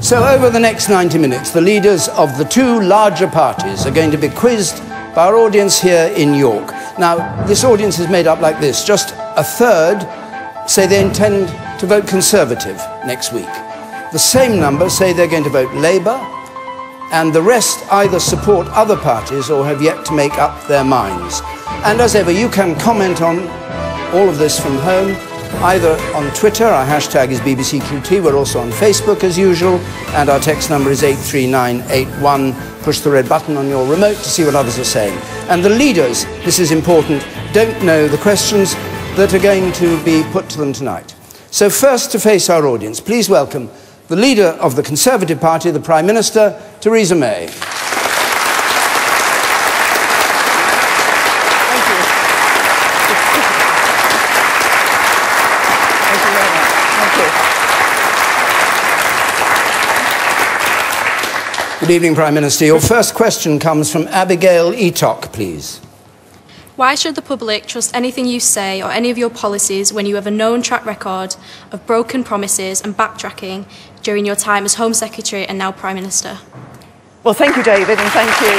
So over the next 90 minutes, the leaders of the two larger parties are going to be quizzed by our audience here in York. Now, this audience is made up like this. Just a third say they intend to vote Conservative next week. The same number say they're going to vote Labour, and the rest either support other parties or have yet to make up their minds. And as ever, you can comment on all of this from home, either on Twitter, our hashtag is BBCQT, we're also on Facebook as usual, and our text number is 83981. Push the red button on your remote to see what others are saying. And the leaders, this is important, don't know the questions that are going to be put to them tonight. So first, to face our audience, please welcome the leader of the Conservative Party, the Prime Minister, Theresa May. Good evening, Prime Minister. Your first question comes from Abigail Eatock, please. Why should the public trust anything you say or any of your policies when you have a known track record of broken promises and backtracking during your time as Home Secretary and now Prime Minister? Well, thank you, David, and thank you.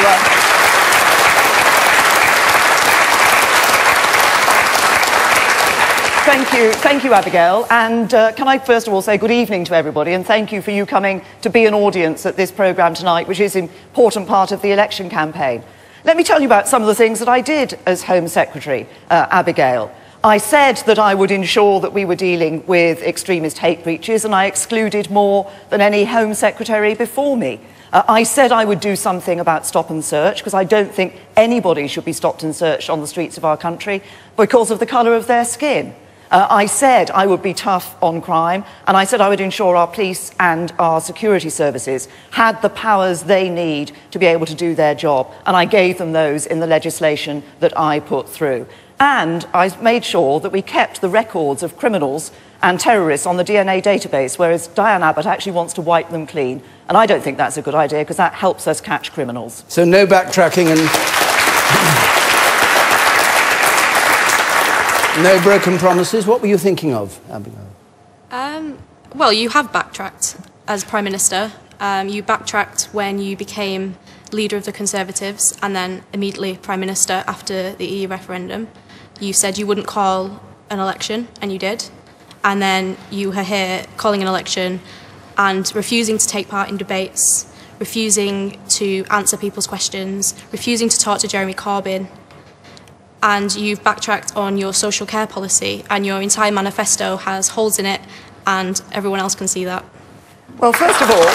Thank you, Abigail. And can I first of all say good evening to everybody, and thank you for you coming to be an audience at this programme tonight, which is an important part of the election campaign. Let me tell you about some of the things that I did as Home Secretary, Abigail. I said that I would ensure that we were dealing with extremist hate breaches, and I excluded more than any Home Secretary before me. I said I would do something about stop and search, because I don't think anybody should be stopped and searched on the streets of our country because of the colour of their skin. I said I would be tough on crime, and I said I would ensure our police and our security services had the powers they need to be able to do their job, and I gave them those in the legislation that I put through. And I made sure that we kept the records of criminals and terrorists on the DNA database, whereas Diane Abbott actually wants to wipe them clean. And I don't think that's a good idea, because that helps us catch criminals. So no backtracking and no broken promises. What were you thinking of, Abigail? Well, you have backtracked as Prime Minister. You backtracked when you became leader of the Conservatives and then immediately Prime Minister after the EU referendum. You said you wouldn't call an election, and you did. And then you were here calling an election and refusing to take part in debates, refusing to answer people's questions, refusing to talk to Jeremy Corbyn. And you've backtracked on your social care policy, and your entire manifesto has holes in it, and everyone else can see that. Well, first of all,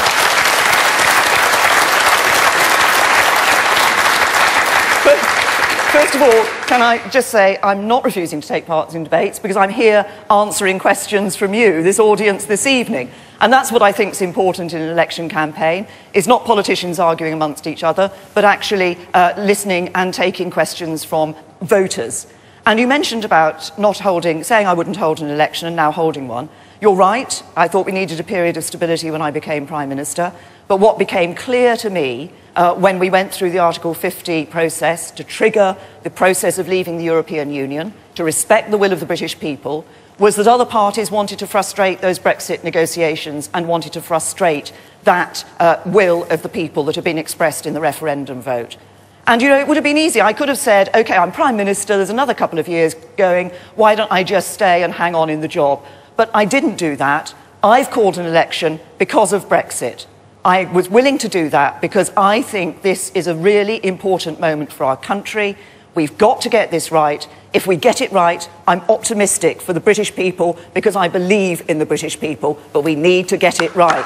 can I just say I'm not refusing to take part in debates, because I'm here answering questions from you, this audience, this evening. And that's what I think is important in an election campaign, is not politicians arguing amongst each other, but actually listening and taking questions from voters. And you mentioned about saying I wouldn't hold an election and now holding one. You're right, I thought we needed a period of stability when I became Prime Minister. But what became clear to me when we went through the Article 50 process to trigger the process of leaving the European Union, to respect the will of the British people, was that other parties wanted to frustrate those Brexit negotiations and wanted to frustrate that will of the people that had been expressed in the referendum vote. And, you know, it would have been easy. I could have said, OK, I'm Prime Minister, there's another couple of years going, why don't I just stay and hang on in the job? But I didn't do that. I've called an election because of Brexit. I was willing to do that because I think this is a really important moment for our country. We've got to get this right. If we get it right, I'm optimistic for the British people, because I believe in the British people, but we need to get it right.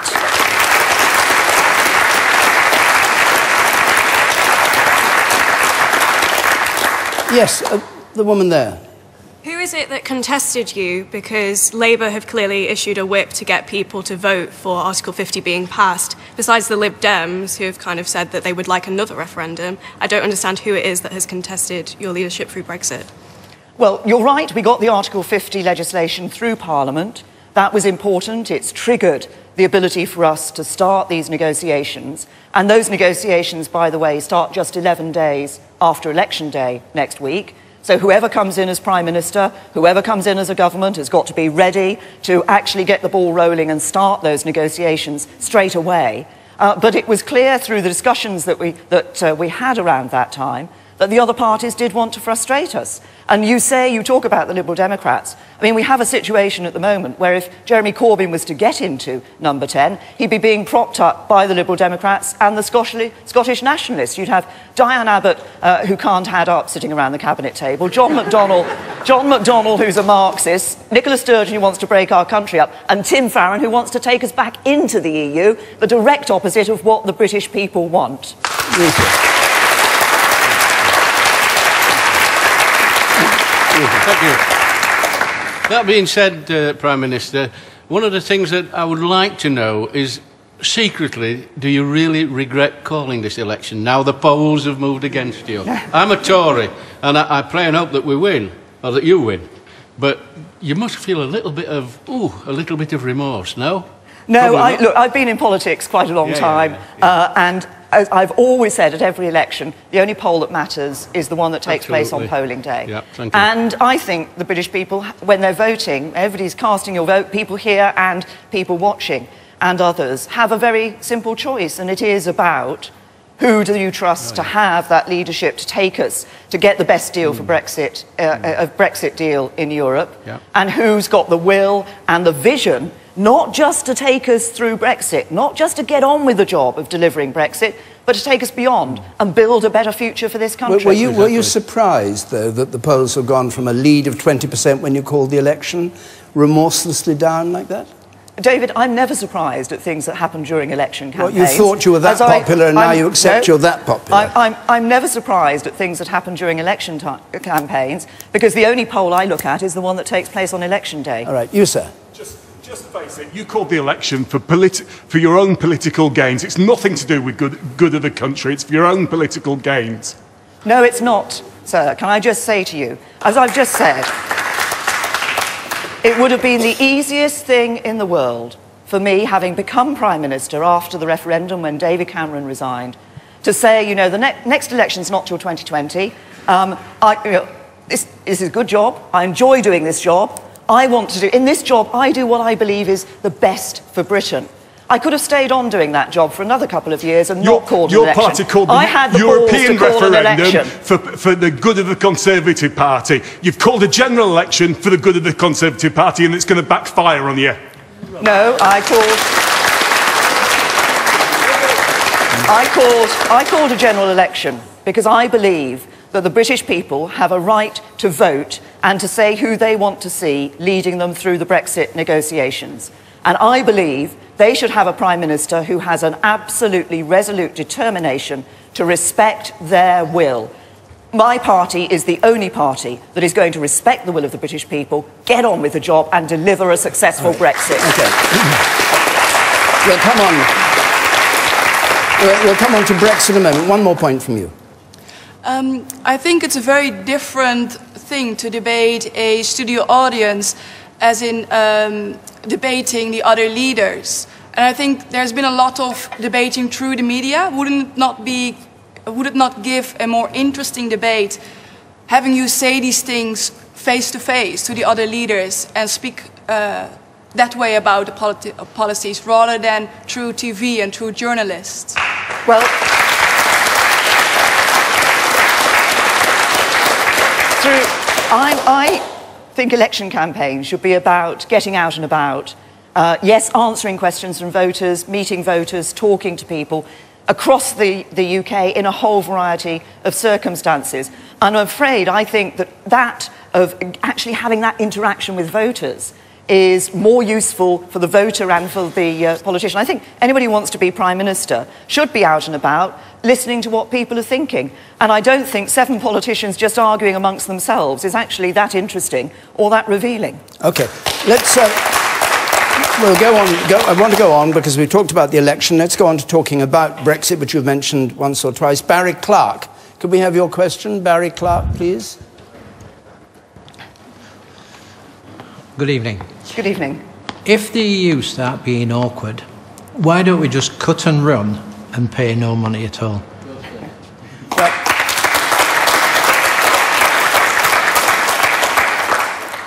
Yes, the woman there. Who is it that contested you? Because Labour have clearly issued a whip to get people to vote for Article 50 being passed. Besides the Lib Dems, who have kind of said that they would like another referendum, I don't understand who it is that has contested your leadership through Brexit. Well, you're right, we got the Article 50 legislation through Parliament. That was important. It's triggered the ability for us to start these negotiations. And those negotiations, by the way, start just 11 days after Election Day next week. So whoever comes in as Prime Minister, whoever comes in as a government has got to be ready to actually get the ball rolling and start those negotiations straight away. But it was clear through the discussions that we had around that time that the other parties did want to frustrate us. And you talk about the Liberal Democrats. I mean, we have a situation at the moment where if Jeremy Corbyn was to get into number 10, he'd be being propped up by the Liberal Democrats and the Scottish Nationalists. You'd have Diane Abbott, who can't add up, sitting around the cabinet table, John McDonnell, who's a Marxist, Nicola Sturgeon, who wants to break our country up, and Tim Farron, who wants to take us back into the EU, the direct opposite of what the British people want. Thank you. That being said, Prime Minister, one of the things that I would like to know is, secretly, do you really regret calling this election now the polls have moved against you? I'm a Tory, and I pray and hope that we win, or that you win. But you must feel a little bit of remorse, no? No, look, I've been in politics quite a long time, and as I've always said at every election, the only poll that matters is the one that takes place on polling day. Yeah, thank you. And I think the British people, when they're voting, everybody's casting your vote, people here and people watching and others, have a very simple choice, and it is about who do you trust to have that leadership to take us to get the best deal for Brexit, a Brexit deal in Europe, and who's got the will and the vision not just to take us through Brexit, not just to get on with the job of delivering Brexit, but to take us beyond and build a better future for this country. Were you surprised, though, that the polls have gone from a lead of 20% when you called the election remorselessly down like that? David, I'm never surprised at things that happen during election campaigns. Well, you thought you were that popular and now you accept you're that popular. I'm never surprised at things that happen during election campaigns, because the only poll I look at is the one that takes place on election day. All right, you, sir. Just face it, you called the election for your own political gains. It's nothing to do with good of the country. It's for your own political gains. No, it's not, sir. Can I just say to you, as I've just said, it would have been the easiest thing in the world for me, having become Prime Minister after the referendum when David Cameron resigned, to say, you know, the next election's not till 2020. This is a good job. I enjoy doing this job. In this job, I do what I believe is the best for Britain. I could have stayed on doing that job for another couple of years and not called an election. Your party called the European referendum for the good of the Conservative Party. You've called a general election for the good of the Conservative Party, and it's going to backfire on you. No, I called a general election because I believe that the British people have a right to vote and to say who they want to see leading them through the Brexit negotiations. And I believe they should have a Prime Minister who has an absolutely resolute determination to respect their will. My party is the only party that is going to respect the will of the British people, get on with the job and deliver a successful Brexit. Okay. We'll come on to Brexit in a moment. One more point from you. I think it's a very different thing to debate a studio audience as in debating the other leaders. And I think there's been a lot of debating through the media. Would it not give a more interesting debate having you say these things face to face to the other leaders and speak that way about the policies rather than through TV and through journalists? Well, I think election campaigns should be about getting out and about, yes, answering questions from voters, meeting voters, talking to people across the UK in a whole variety of circumstances. And I'm afraid I think that of actually having that interaction with voters is more useful for the voter and for the politician. I think anybody who wants to be Prime Minister should be out and about, listening to what people are thinking. And I don't think 7 politicians just arguing amongst themselves is actually that interesting or that revealing. OK, let's... we'll go on. I want to go on because we've talked about the election. Let's go on to talking about Brexit, which you've mentioned once or twice. Barry Clark, could we have your question? Barry Clark, please. Good evening. Good evening. If the EU start being awkward, why don't we just cut and run and pay no money at all? Well,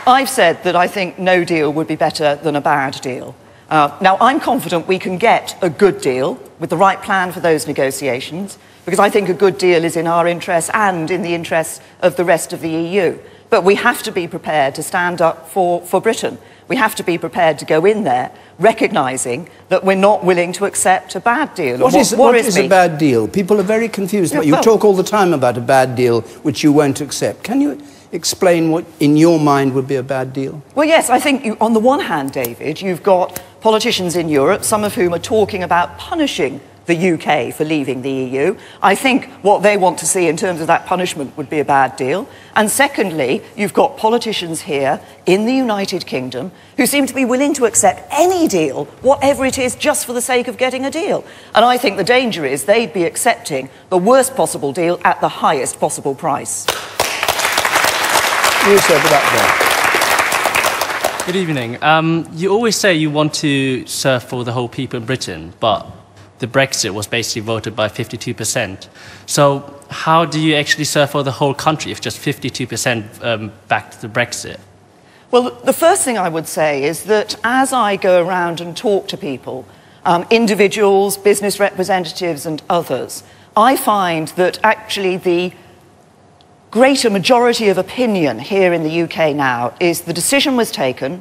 I've said that I think no deal would be better than a bad deal. Now, I'm confident we can get a good deal with the right plan for those negotiations, because I think a good deal is in our interests and in the interests of the rest of the EU. But we have to be prepared to stand up for Britain. We have to be prepared to go in there recognising that we're not willing to accept a bad deal. What is a bad deal? People are very confused. You talk all the time about a bad deal which you won't accept. Can you explain what, in your mind, would be a bad deal? Well, yes, I think, on the one hand, David, you've got politicians in Europe, some of whom are talking about punishing the UK for leaving the EU. I think what they want to see in terms of that punishment would be a bad deal. And secondly, you've got politicians here in the United Kingdom who seem to be willing to accept any deal, whatever it is, just for the sake of getting a deal. And I think the danger is they'd be accepting the worst possible deal at the highest possible price. You said that there. Good evening. You always say you want to serve for the whole people in Britain, but the Brexit was basically voted by 52%. So how do you actually serve for the whole country if just 52% backed the Brexit? Well, the first thing I would say is that as I go around and talk to people, individuals, business representatives and others, I find that actually the greater majority of opinion here in the UK now is the decision was taken,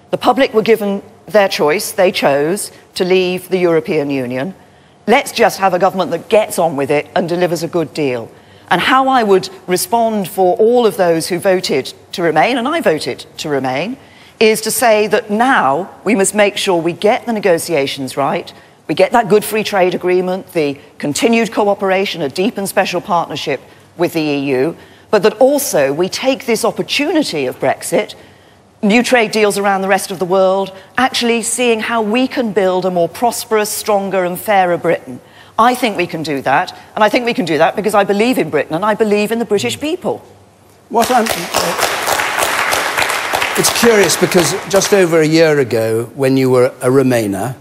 the public were given their choice, they chose to leave the European Union. Let's just have a government that gets on with it and delivers a good deal. And how I would respond for all of those who voted to remain, and I voted to remain, is to say that now we must make sure we get the negotiations right, we get that good free trade agreement, the continued cooperation, a deep and special partnership with the EU, but that also we take this opportunity of Brexit, new trade deals around the rest of the world, actually seeing how we can build a more prosperous, stronger and fairer Britain. I think we can do that, and I think we can do that because I believe in Britain and I believe in the British people. It's curious because just over a year ago, when you were a Remainer,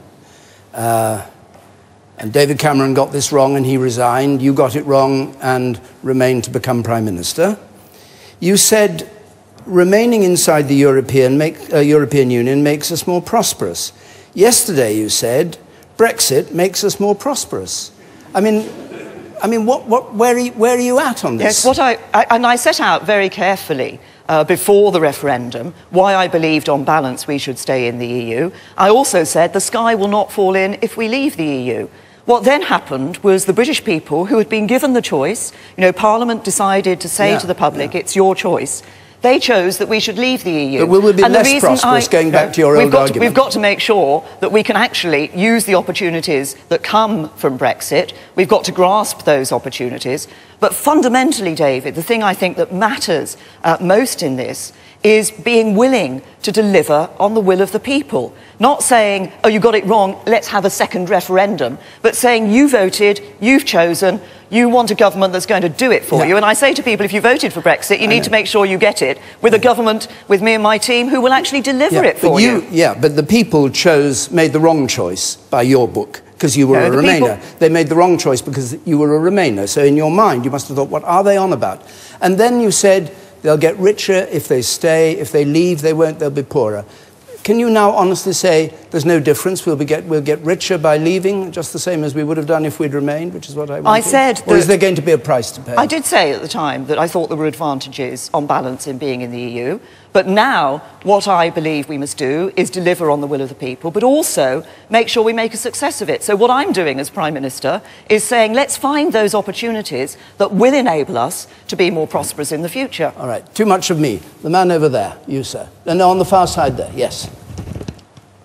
and David Cameron got this wrong and he resigned, you got it wrong and remained to become Prime Minister, you said remaining inside the European Union makes us more prosperous. Yesterday you said Brexit makes us more prosperous. I mean, where are you at on this? Yes, I set out very carefully before the referendum why I believed on balance we should stay in the EU. I also said the sky will not fall in if we leave the EU. What then happened was the British people, who had been given the choice, Parliament decided to say to the public, it's your choice. They chose that we should leave the EU. But we will be less prosperous, going back to your old argument. We've got to make sure that we can actually use the opportunities that come from Brexit. We've got to grasp those opportunities. But fundamentally, David, the thing I think that matters most in this is being willing to deliver on the will of the people. Not saying, oh, you got it wrong, let's have a second referendum, but saying you voted, you've chosen, you want a government that's going to do it for you. And I say to people, if you voted for Brexit, you need to make sure you get it with a government, with me and my team, who will actually deliver it for you. Yeah, but the people made the wrong choice by your book. Because you were a Remainer. They made the wrong choice because you were a Remainer. So in your mind, you must have thought, what are they on about? And then you said, they'll get richer if they stay. If they leave, they won't, they'll be poorer. Can you now honestly say there's no difference? We'll get richer by leaving, just the same as we would have done if we'd remained, which is what I wanted. I said that, or is there going to be a price to pay? I did say at the time that I thought there were advantages on balance in being in the EU. But now, what I believe we must do is deliver on the will of the people, but also make sure we make a success of it. So what I'm doing as Prime Minister is saying, let's find those opportunities that will enable us to be more prosperous in the future. All right, too much of me. The man over there, you, sir. And on the far side there, yes.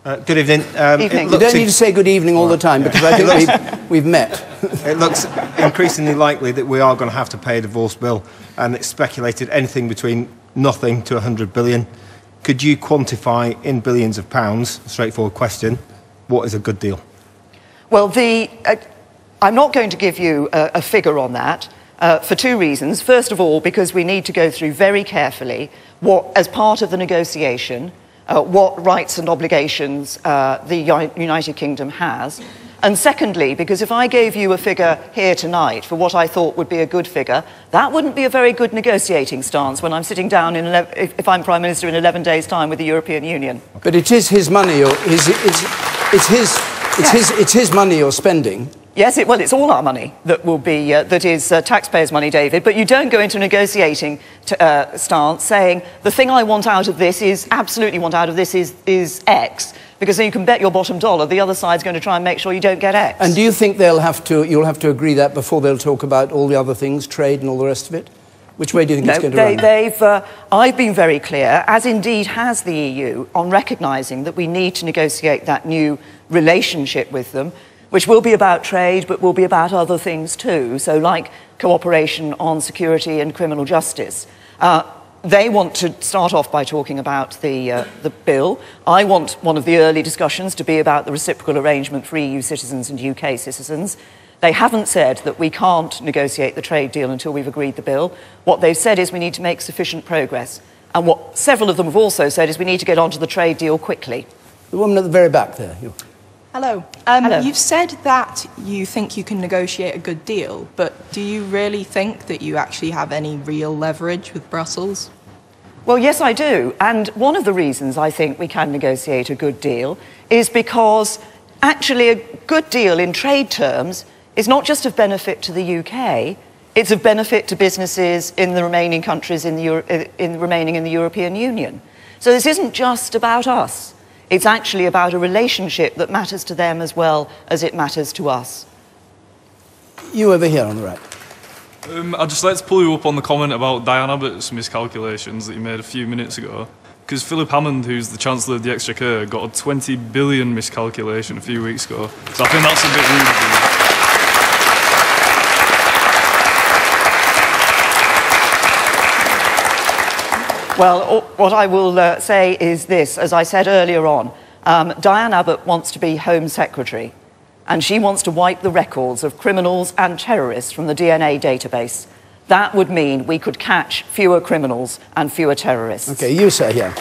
Good evening. You don't need to say good evening all the time, because I think we've met. It looks increasingly likely that we are going to have to pay a divorce bill, and it's speculated anything between nothing to 100 billion. Could you quantify in billions of pounds, straightforward question, what is a good deal? Well, I'm not going to give you a figure on that for two reasons. First of all, because we need to go through very carefully as part of the negotiation, what rights and obligations the United Kingdom has. And secondly, because if I gave you a figure here tonight for what I thought would be a good figure, that wouldn't be a very good negotiating stance when I'm sitting down if I'm Prime Minister in 11 days' time with the European Union. But it is his money, or it's his money you're spending. Yes, well, it's all our money that will be, that is taxpayers' money, David, but you don't go into a negotiating stance saying, the thing I want out of this is, absolutely want out of this is X, because then you can bet your bottom dollar the other side's going to try and make sure you don't get X. And do you think you'll have to agree that before they'll talk about all the other things, trade and all the rest of it? Which way do you think it's going to run? I've been very clear, as indeed has the EU, on recognising that we need to negotiate that new relationship with them, which will be about trade, but will be about other things too, so like cooperation on security and criminal justice. They want to start off by talking about the bill. I want one of the early discussions to be about the reciprocal arrangement for EU citizens and UK citizens. They haven't said that we can't negotiate the trade deal until we've agreed the bill. What they've said is we need to make sufficient progress. And what several of them have also said is we need to get onto the trade deal quickly. The woman at the very back there. Hello. Hello. You've said that you think you can negotiate a good deal, but do you really think that you actually have any real leverage with Brussels? Well, yes, I do. And one of the reasons I think we can negotiate a good deal is because actually a good deal in trade terms is not just of benefit to the UK, it's of benefit to businesses in the remaining countries remaining in the European Union. So this isn't just about us. It's actually about a relationship that matters to them as well as it matters to us. You over here on the right. I'd just like to pull you up on the comment about Diane Abbott's miscalculations that you made a few minutes ago. Because Philip Hammond, who's the Chancellor of the Exchequer, got a 20 billion miscalculation a few weeks ago. So I think that's a bit rude. Well, what I will say is this. As I said earlier on, Diane Abbott wants to be Home Secretary, and she wants to wipe the records of criminals and terrorists from the DNA database. That would mean we could catch fewer criminals and fewer terrorists. OK, you, sir, here.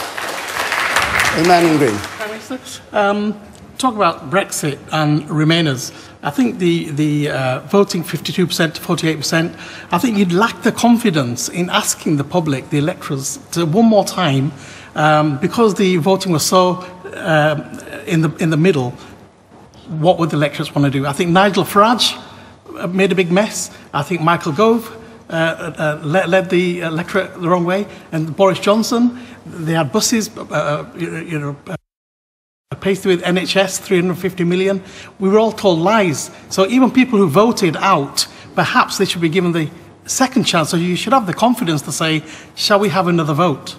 The man in green. Talk about Brexit and Remainers. I think the voting 52% to 48%, I think you'd lack the confidence in asking the public, the electors, to one more time, because the voting was so in the middle, what would the electors want to do? I think Nigel Farage made a big mess. I think Michael Gove led the electorate the wrong way. And Boris Johnson, they had buses, paced with NHS, 350 million. We were all told lies. So even people who voted out, perhaps they should be given the second chance. So you should have the confidence to say, shall we have another vote?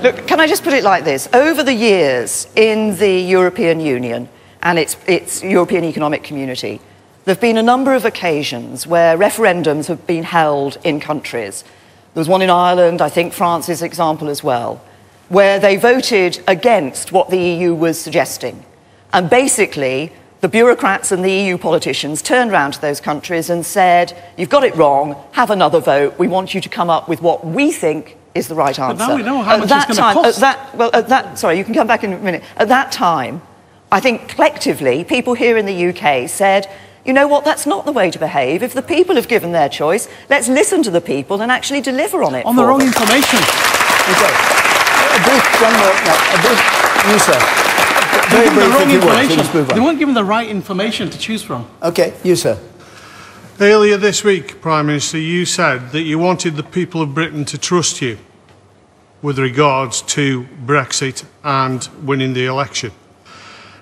Look, can I just put it like this? Over the years in the European Union and its European Economic Community, there have been a number of occasions where referendums have been held in countries. There was one in Ireland, I think France's example as well, where they voted against what the EU was suggesting. And basically, the bureaucrats and the EU politicians turned around to those countries and said, you've got it wrong, have another vote, we want you to come up with what we think is the right answer. But now we know how much it's going to cost. Sorry, you can come back in a minute. At that time, I think collectively, people here in the UK said, you know what, that's not the way to behave. If the people have given their choice, let's listen to the people and actually deliver on it. On the wrong information. Okay. You, sir. Very brief, they weren't given the right information to choose from. Okay, you, sir. Earlier this week, Prime Minister, you said that you wanted the people of Britain to trust you with regards to Brexit and winning the election.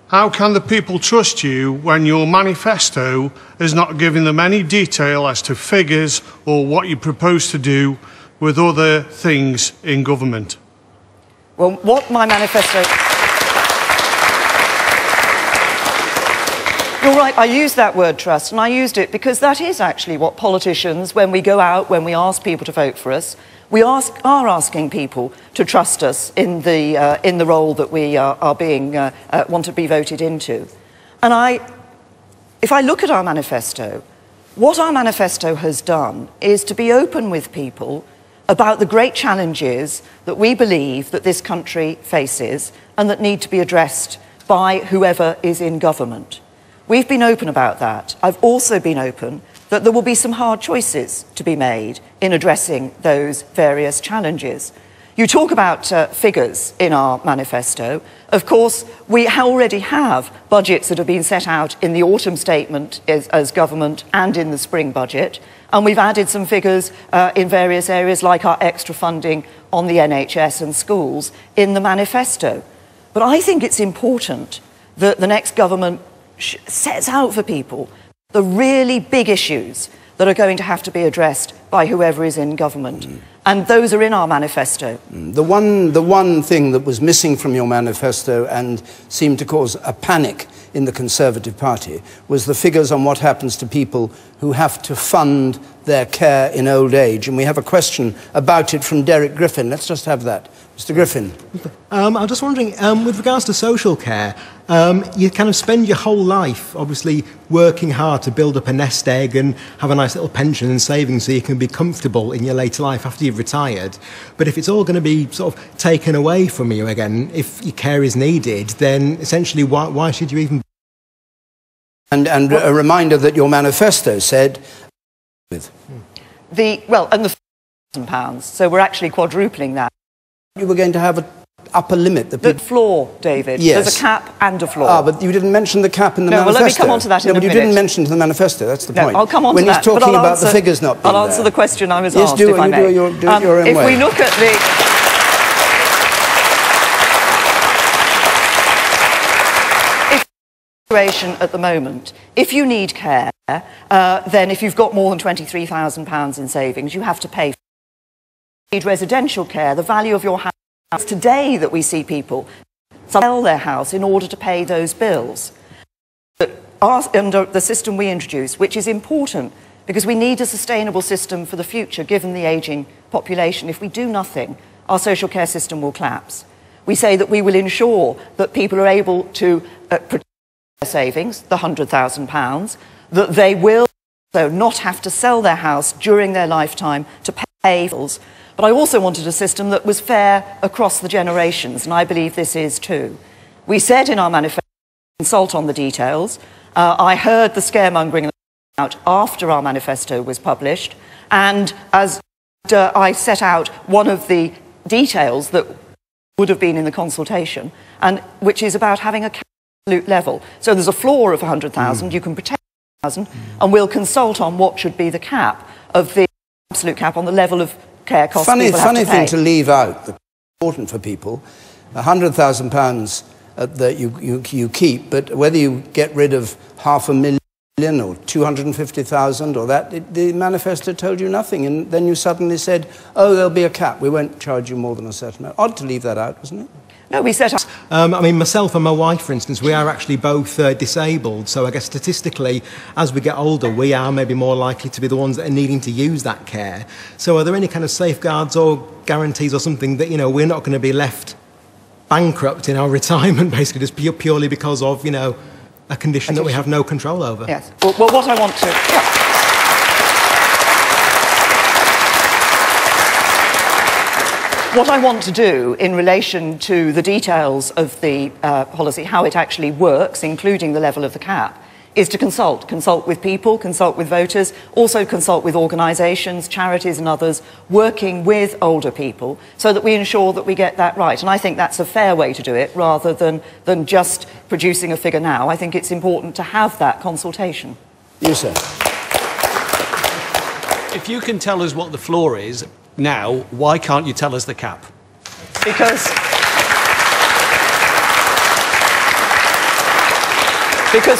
How can the people trust you when your manifesto is not giving them any detail as to figures or what you propose to do with other things in government? Well, what my manifesto... You're right, I used that word trust, and I used it because that is actually what politicians, when we go out, when we ask people to vote for us, we are asking people to trust us in the role that we want to be voted into. And if I look at our manifesto, what our manifesto has done is to be open with people about the great challenges that we believe that this country faces and that need to be addressed by whoever is in government. We've been open about that. I've also been open that there will be some hard choices to be made in addressing those various challenges. You talk about figures in our manifesto. Of course, we already have budgets that have been set out in the autumn statement as government and in the spring budget, and we've added some figures in various areas like our extra funding on the NHS and schools in the manifesto. But I think it's important that the next government sets out for people the really big issues that are going to have to be addressed by whoever is in government. And those are in our manifesto. The one thing that was missing from your manifesto and seemed to cause a panic in the Conservative Party was the figures on what happens to people who have to fund their care in old age. And we have a question about it from Derek Griffin. Let's just have that. Mr. Griffin. I'm just wondering, with regards to social care, you kind of spend your whole life, obviously, working hard to build up a nest egg and have a nice little pension and savings so you can be comfortable in your later life after you've retired. But if it's all going to be sort of taken away from you again, if your care is needed, then essentially why should you even... And a reminder that your manifesto said... and the £1,000, so we're actually quadrupling that. You were going to have an upper limit. The floor, David. Yes. There's a cap and a floor. Ah, but you didn't mention the cap in the manifesto. Well, let me come on to that in a minute. No, but you didn't mention the manifesto, that's the point. I'll come on to that. When he's talking about the figures not being I'll answer the question I was asked, if I may. Do it your own way. If we look at the situation at the moment, if you need care, then if you've got more than £23,000 in savings, you have to pay for it. If you need residential care, the value of your house. It's today that we see people sell their house in order to pay those bills. Under the system we introduce, which is important because we need a sustainable system for the future given the ageing population. If we do nothing, our social care system will collapse. We say that we will ensure that people are able to protect their savings, the £100,000, that they will also not have to sell their house during their lifetime to pay bills. But I also wanted a system that was fair across the generations, and I believe this is too. We said in our manifesto, consult on the details. I heard the scaremongering out after our manifesto was published, and as I set out one of the details that would have been in the consultation, and which is about having a absolute level. So there's a floor of 100,000, you can protect 100,000, and we'll consult on what should be the cap of the absolute cap on the level of care costs people have to pay. Funny thing to leave out, that's important for people, £100,000 that you keep, but whether you get rid of $500,000 or 250,000 or that, the manifesto told you nothing, and then you suddenly said, oh, there'll be a cap, we won't charge you more than a certain amount. Odd to leave that out, wasn't it? No, we set up... I mean, myself and my wife, for instance, we are actually both disabled, so I guess statistically, as we get older, we are maybe more likely to be the ones that are needing to use that care. So are there any kind of safeguards or guarantees or something that, you know, we're not going to be left bankrupt in our retirement, basically, just purely because of, you know, a condition that we have no control over? Yes. Well, what I want to... Yeah. What I want to do in relation to the details of the policy, how it actually works, including the level of the cap, is to consult with people, consult with voters, also consult with organisations, charities and others, working with older people so that we ensure that we get that right. And I think that's a fair way to do it rather than just producing a figure now. I think it's important to have that consultation. You, sir. If you can tell us what the floor is now, why can't you tell us the cap? Because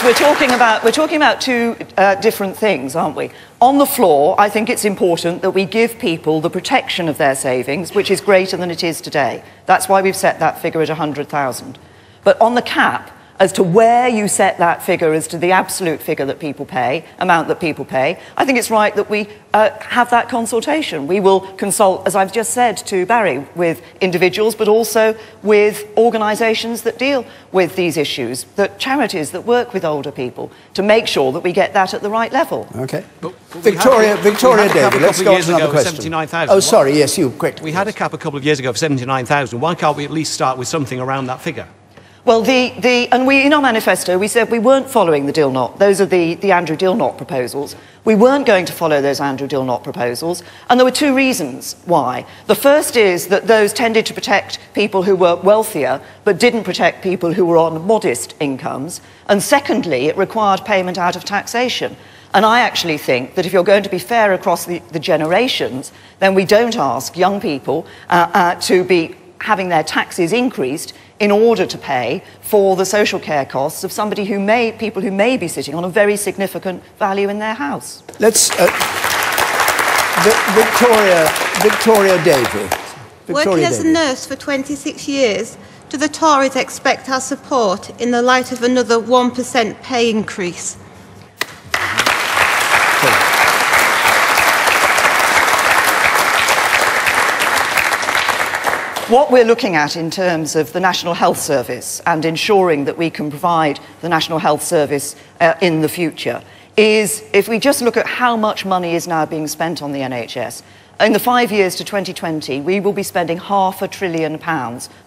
we're talking about two different things, aren't we? On the floor, I think it's important that we give people the protection of their savings, which is greater than it is today. That's why we've set that figure at 100,000. But on the cap, as to where you set that figure, as to the absolute figure that people pay, amount that people pay, I think it's right that we have that consultation. We will consult, as I've just said to Barry, with individuals, but also with organisations that deal with these issues, that charities that work with older people, to make sure that we get that at the right level. Okay. Victoria David, let's go on to another question. 79,000. Oh, sorry, yes, you, quick. We had a cap a couple of years ago of 79,000. Why can't we at least start with something around that figure? Well, and we, in our manifesto, we said we weren't following the Dill-Knott. Those are the Andrew Dill-Knott proposals. We weren't going to follow those Andrew Dill-Knott proposals, and there were two reasons why. The first is that those tended to protect people who were wealthier, but didn't protect people who were on modest incomes. And secondly, it required payment out of taxation. And I actually think that if you're going to be fair across the generations, then we don't ask young people to be having their taxes increased in order to pay for the social care costs of people who may be sitting on a very significant value in their house. Let's, Victoria David. Working as a nurse for 26 years, do the Tories expect our support in the light of another 1% pay increase? What we're looking at in terms of the National Health Service and ensuring that we can provide the National Health Service in the future is, if we just look at how much money is now being spent on the NHS, in the 5 years to 2020, we will be spending £500 billion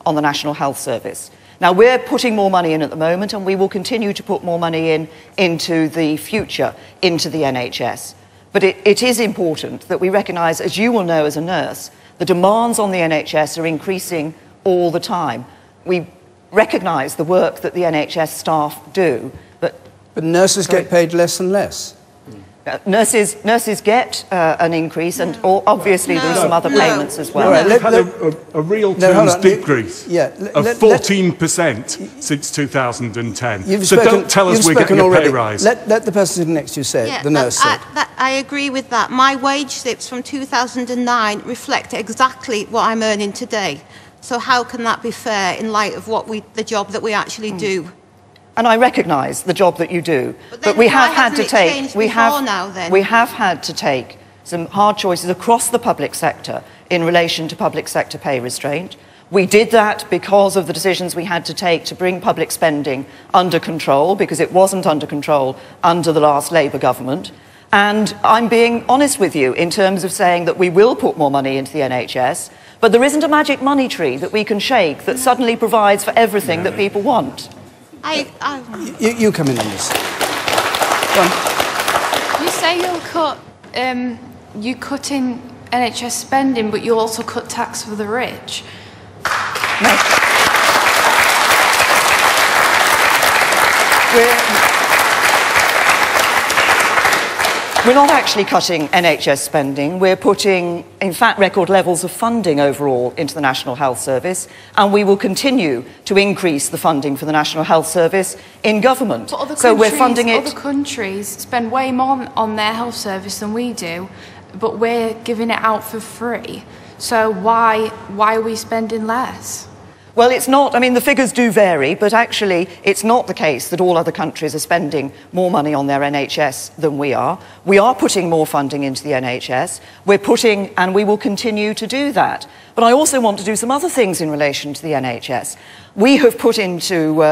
on the National Health Service. Now, we're putting more money in at the moment, and we will continue to put more money into the future, into the NHS. But it is important that we recognise, as you will know as a nurse, the demands on the NHS are increasing all the time. We recognise the work that the NHS staff do, but nurses get paid less and less. Nurses get an increase, and obviously there are some other payments as well. We've had a real terms decrease of 14% since 2010. So don't tell us we're getting a pay rise. Let the person sitting next to you say it, the nurse said. I agree with that. My wage slips from 2009 reflect exactly what I'm earning today. So how can that be fair in light of the job that we actually do? And I recognise the job that you do, but we have had to take some hard choices across the public sector in relation to public sector pay restraint. We did that because of the decisions we had to take to bring public spending under control, because it wasn't under control under the last Labour government. And I'm being honest with you in terms of saying that we will put more money into the NHS, but there isn't a magic money tree that we can shake that suddenly provides for everything that people want. You come in on this. You say you'll cut, you cut in NHS spending, but you'll also cut tax for the rich. No. We're not actually cutting NHS spending. We're putting, in fact, record levels of funding overall into the National Health Service, and we will continue to increase the funding for the National Health Service in government. But so we're funding it. Other countries spend way more on their health service than we do, but we're giving it out for free. So why are we spending less? Well, it's not, I mean, the figures do vary, but actually it's not the case that all other countries are spending more money on their NHS than we are. We are putting more funding into the NHS. We're putting, and we will continue to do that. But I also want to do some other things in relation to the NHS. We have put into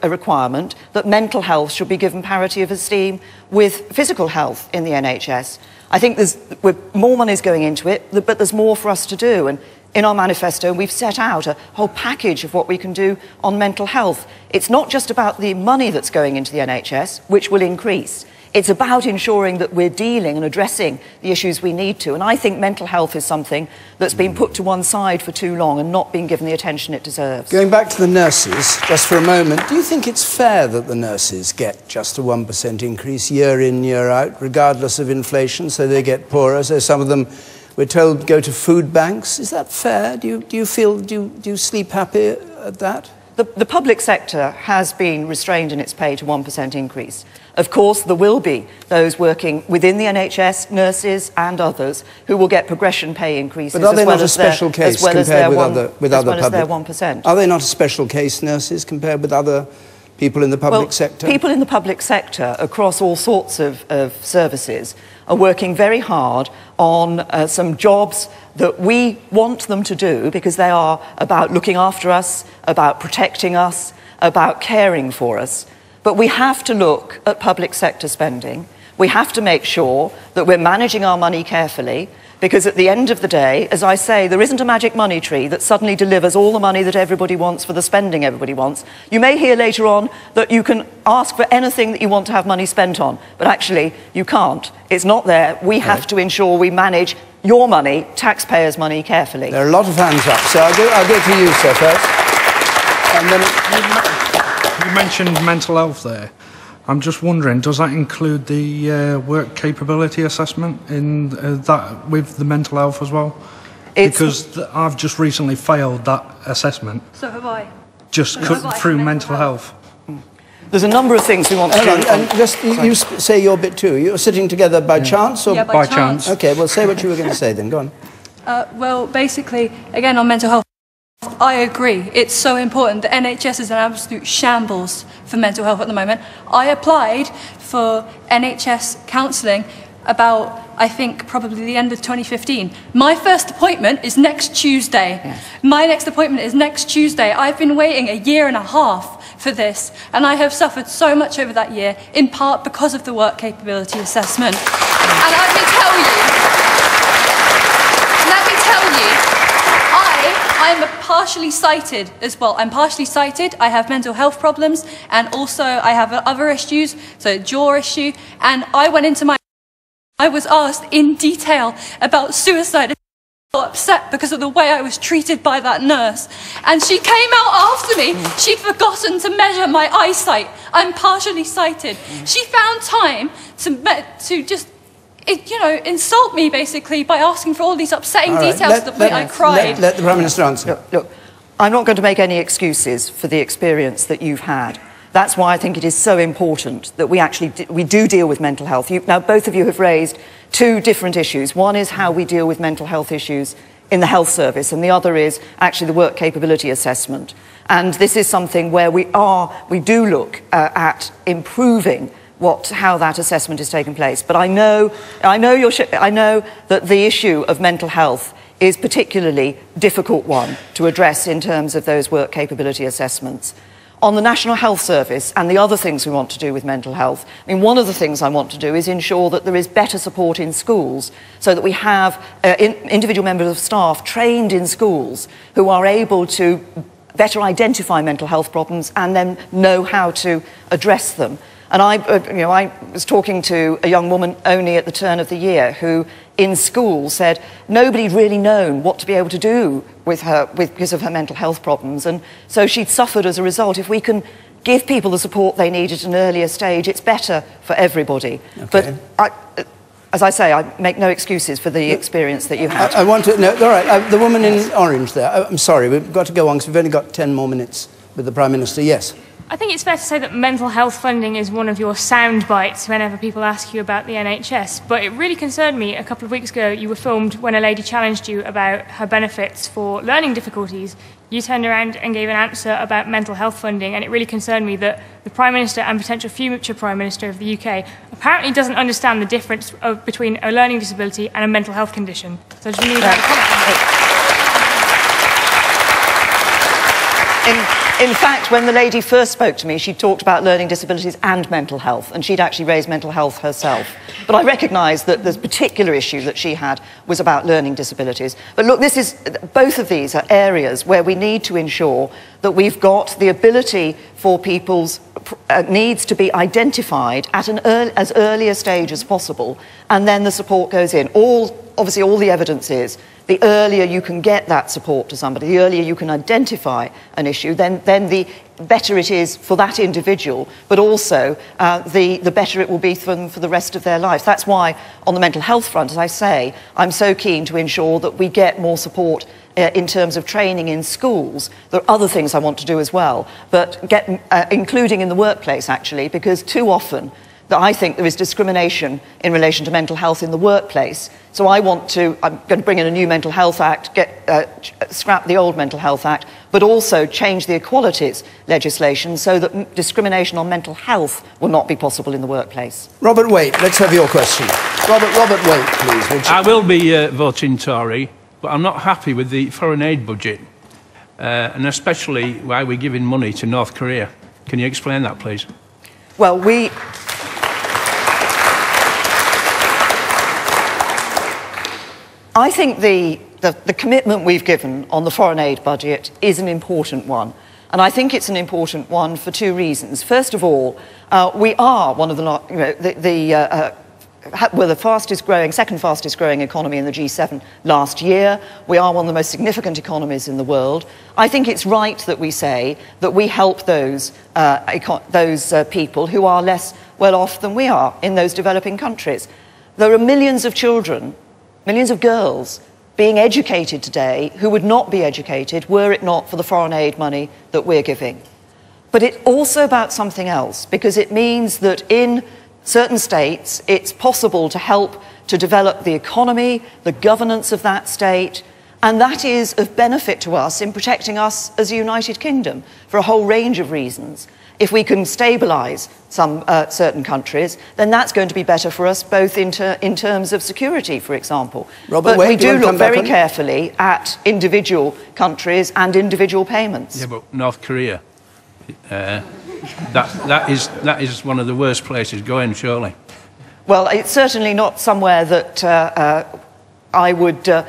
a requirement that mental health should be given parity of esteem with physical health in the NHS. I think more money is going into it, but there's more for us to do. And in our manifesto, we've set out a whole package of what we can do on mental health. It's not just about the money that's going into the NHS, which will increase. It's about ensuring that we're dealing and addressing the issues we need to. And I think mental health is something that's been put to one side for too long and not being given the attention it deserves. Going back to the nurses, just for a moment, do you think it's fair that the nurses get just a 1% increase year in, year out, regardless of inflation, so they get poorer, so some of them, we're told, go to food banks? Is that fair? Do you sleep happy at that? The public sector has been restrained in its pay to 1% increase. Of course, there will be those working within the NHS, nurses and others, who will get progression pay increases. But are they not a special case compared with other public? 1%. Are they not a special case, nurses, compared with other People in the public sector? People in the public sector across all sorts of services are working very hard on some jobs that we want them to do because they are about looking after us, about protecting us, about caring for us. But we have to look at public sector spending. We have to make sure that we're managing our money carefully, because at the end of the day, as I say, there isn't a magic money tree that suddenly delivers all the money that everybody wants for the spending everybody wants. You may hear later on that you can ask for anything that you want to have money spent on, but actually you can't. It's not there. We have to ensure we manage your money, taxpayers' money, carefully. There are a lot of hands up, so I'll go to you, sir, first. And then you mentioned mental health there. I'm just wondering, does that include the work capability assessment in that with the mental health as well? Because I've just recently failed that assessment. So have I. Just through mental health. There's a number of things we want to do. And just you say your bit too. You're sitting together by chance? Or? Yeah, by chance. OK, well, say what you were going to say then. Go on. Well, basically, again, on mental health, I agree. It's so important. The NHS is an absolute shambles for mental health at the moment. I applied for NHS counselling about, I think, probably the end of 2015. My first appointment is next Tuesday. Yes. My next appointment is next Tuesday. I've been waiting a year and a half for this, and I have suffered so much over that year, in part because of the work capability assessment. And let me tell you, I'm partially sighted as well. I'm partially sighted. I have mental health problems, and also I have other issues, so jaw issue. And I was asked in detail about suicide. I was upset because of the way I was treated by that nurse. And she came out after me. She'd forgotten to measure my eyesight. I'm partially sighted. She found time to just insult me, basically, by asking for all these upsetting details to the point I cried. Let the Prime Minister answer. Look, I'm not going to make any excuses for the experience that you've had. That's why I think it is so important that we actually we do deal with mental health. Now, both of you have raised two different issues. One is how we deal with mental health issues in the health service, and the other is actually the work capability assessment. And this is something where we do look at improving how that assessment is taking place. But I know that the issue of mental health is a particularly difficult one to address in terms of those work capability assessments. On the National Health Service and the other things we want to do with mental health, I mean, one of the things I want to do is ensure that there is better support in schools, so that we have individual members of staff trained in schools who are able to better identify mental health problems and then know how to address them. And I was talking to a young woman only at the turn of the year who, in school, said nobody'd really known what to be able to do with her because of her mental health problems. And so she'd suffered as a result. If we can give people the support they need at an earlier stage, it's better for everybody. Okay. But as I say, I make no excuses for the experience that you had. I want to... No, all right, the woman in orange there. I'm sorry, we've got to go on because we've only got 10 more minutes with the Prime Minister. Yes. I think it's fair to say that mental health funding is one of your sound bites whenever people ask you about the NHS. But it really concerned me a couple of weeks ago. You were filmed when a lady challenged you about her benefits for learning difficulties. You turned around and gave an answer about mental health funding, and it really concerned me that the Prime Minister and potential future Prime Minister of the UK apparently doesn't understand the difference between a learning disability and a mental health condition. So I just need to comment on that. In fact, when the lady first spoke to me, she talked about learning disabilities and mental health, and she'd actually raised mental health herself. But I recognise that the particular issue that she had was about learning disabilities. But look, both of these are areas where we need to ensure that we've got the ability for people's needs to be identified at as early a stage as possible, and then the support goes in. Obviously, all the evidence is the earlier you can get that support to somebody, the earlier you can identify an issue, then the better it is for that individual, but also the better it will be for them for the rest of their life. That's why, on the mental health front, as I say, I'm so keen to ensure that we get more support in terms of training in schools. There are other things I want to do as well, but including in the workplace, actually, because too often that I think there is discrimination in relation to mental health in the workplace. So I'm going to bring in a new Mental Health Act, scrap the old Mental Health Act, but also change the equalities legislation so that discrimination on mental health will not be possible in the workplace. Robert Waite, let's have your question. Robert Waite, please. I will be voting Tory, but I'm not happy with the foreign aid budget, and especially why we're giving money to North Korea. Can you explain that, please? Well, I think the commitment we've given on the foreign aid budget is an important one. And I think it's an important one for two reasons. First of all, we are one of we're the fastest growing, second fastest growing economy in the G7 last year. We are one of the most significant economies in the world. I think it's right that we say that we help those people who are less well off than we are in those developing countries. There are millions of children, millions of girls being educated today who would not be educated were it not for the foreign aid money that we're giving. But it's also about something else, because it means that in certain states it's possible to help to develop the economy, the governance of that state, and that is of benefit to us in protecting us as a United Kingdom for a whole range of reasons. If we can stabilise some certain countries, then that's going to be better for us, both in terms of security, for example. But we do look very carefully at individual countries and individual payments. Yeah, but North Korea, that is one of the worst places going, surely. Well, it's certainly not somewhere that I would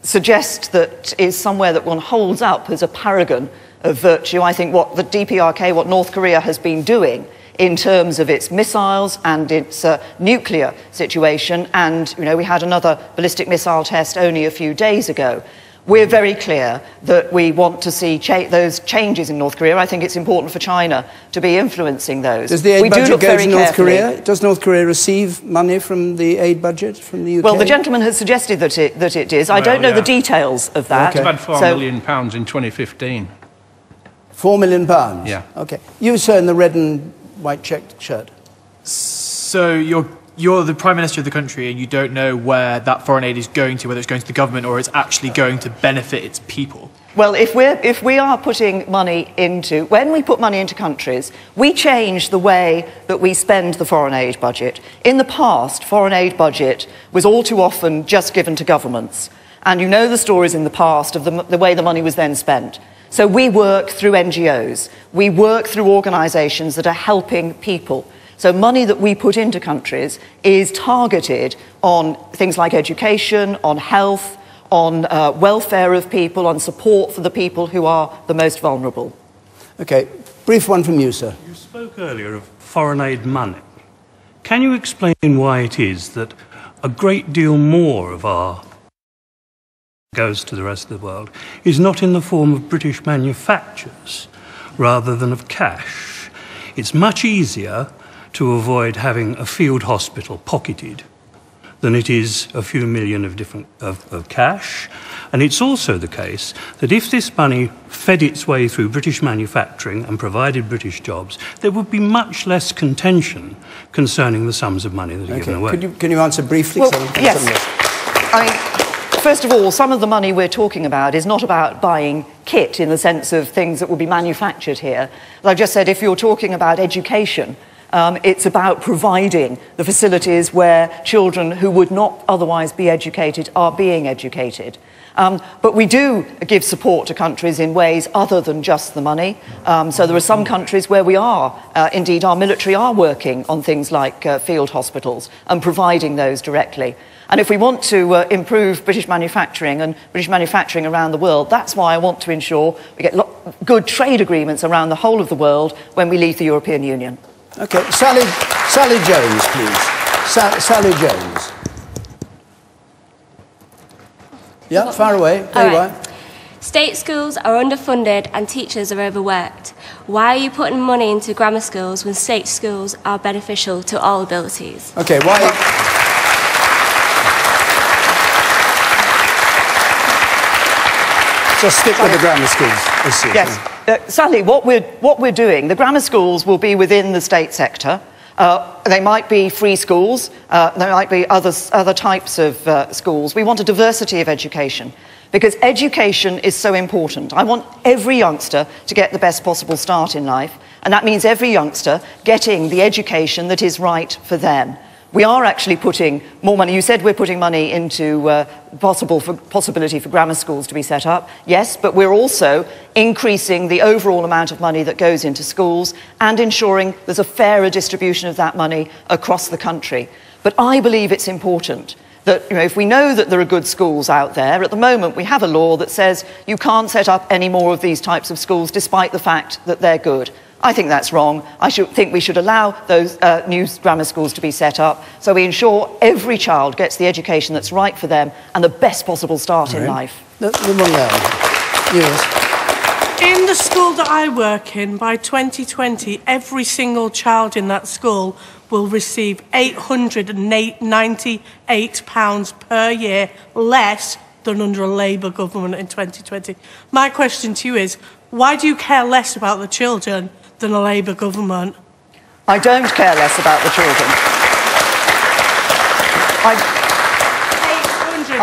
suggest that is somewhere that one holds up as a paragon of virtue. I think what the DPRK, what North Korea has been doing in terms of its missiles and its nuclear situation, and we had another ballistic missile test only a few days ago. We're very clear that we want to see those changes in North Korea. I think it's important for China to be influencing those. Does the aid budget go to North Korea? Does North Korea receive money from the aid budget from the UK? Well, the gentleman has suggested that it is. I don't know the details of that. It's about £4 million in 2015. £4 million? Yeah. OK. You, sir, in the red and white checked shirt. So you're the Prime Minister of the country and you don't know where that foreign aid is going to, whether it's going to the government or it's actually going to benefit its people. Well, if we are putting money into... When we put money into countries, we change the way that we spend the foreign aid budget. In the past, foreign aid budget was all too often just given to governments. And you know the stories in the past of the way the money was then spent. So we work through NGOs. We work through organisations that are helping people. So money that we put into countries is targeted on things like education, on health, on welfare of people, on support for the people who are the most vulnerable. OK. Brief one from you, sir. You spoke earlier of foreign aid money. Can you explain why it is that a great deal more of our goes to the rest of the world is not in the form of British manufactures rather than of cash? It's much easier to avoid having a field hospital pocketed than it is a few million of cash. And it's also the case that if this money fed its way through British manufacturing and provided British jobs, there would be much less contention concerning the sums of money that are given away. Can you answer briefly? Well, yes. First of all, some of the money we're talking about is not about buying kit in the sense of things that will be manufactured here. As I've just said, if you're talking about education, it's about providing the facilities where children who would not otherwise be educated are being educated. But we do give support to countries in ways other than just the money. So there are some countries where we are, indeed our military are working on things like field hospitals and providing those directly. And if we want to improve British manufacturing and British manufacturing around the world, that's why I want to ensure we get good trade agreements around the whole of the world when we leave the European Union. OK. Sally Jones, please. Sally Jones. Yeah, far away. There you are. State schools are underfunded and teachers are overworked. Why are you putting money into grammar schools when state schools are beneficial to all abilities? OK, why... Just stick with the grammar schools. Yes. Sally, what we're doing, the grammar schools will be within the state sector. They might be free schools, there might be other types of schools. We want a diversity of education, because education is so important. I want every youngster to get the best possible start in life, and that means every youngster getting the education that is right for them. We are actually putting more money. You said we're putting money into possibility for grammar schools to be set up. Yes, but we're also increasing the overall amount of money that goes into schools and ensuring there's a fairer distribution of that money across the country. But I believe it's important that, if we know that there are good schools out there, at the moment we have a law that says you can't set up any more of these types of schools despite the fact that they're good. I think that's wrong. I think we should allow those new grammar schools to be set up so we ensure every child gets the education that's right for them and the best possible start in life. The one there. Yes. In the school that I work in, by 2020, every single child in that school will receive £898 per year less than under a Labour government in 2020. My question to you is, why do you care less about the children than a Labour government? I don't care less about the children.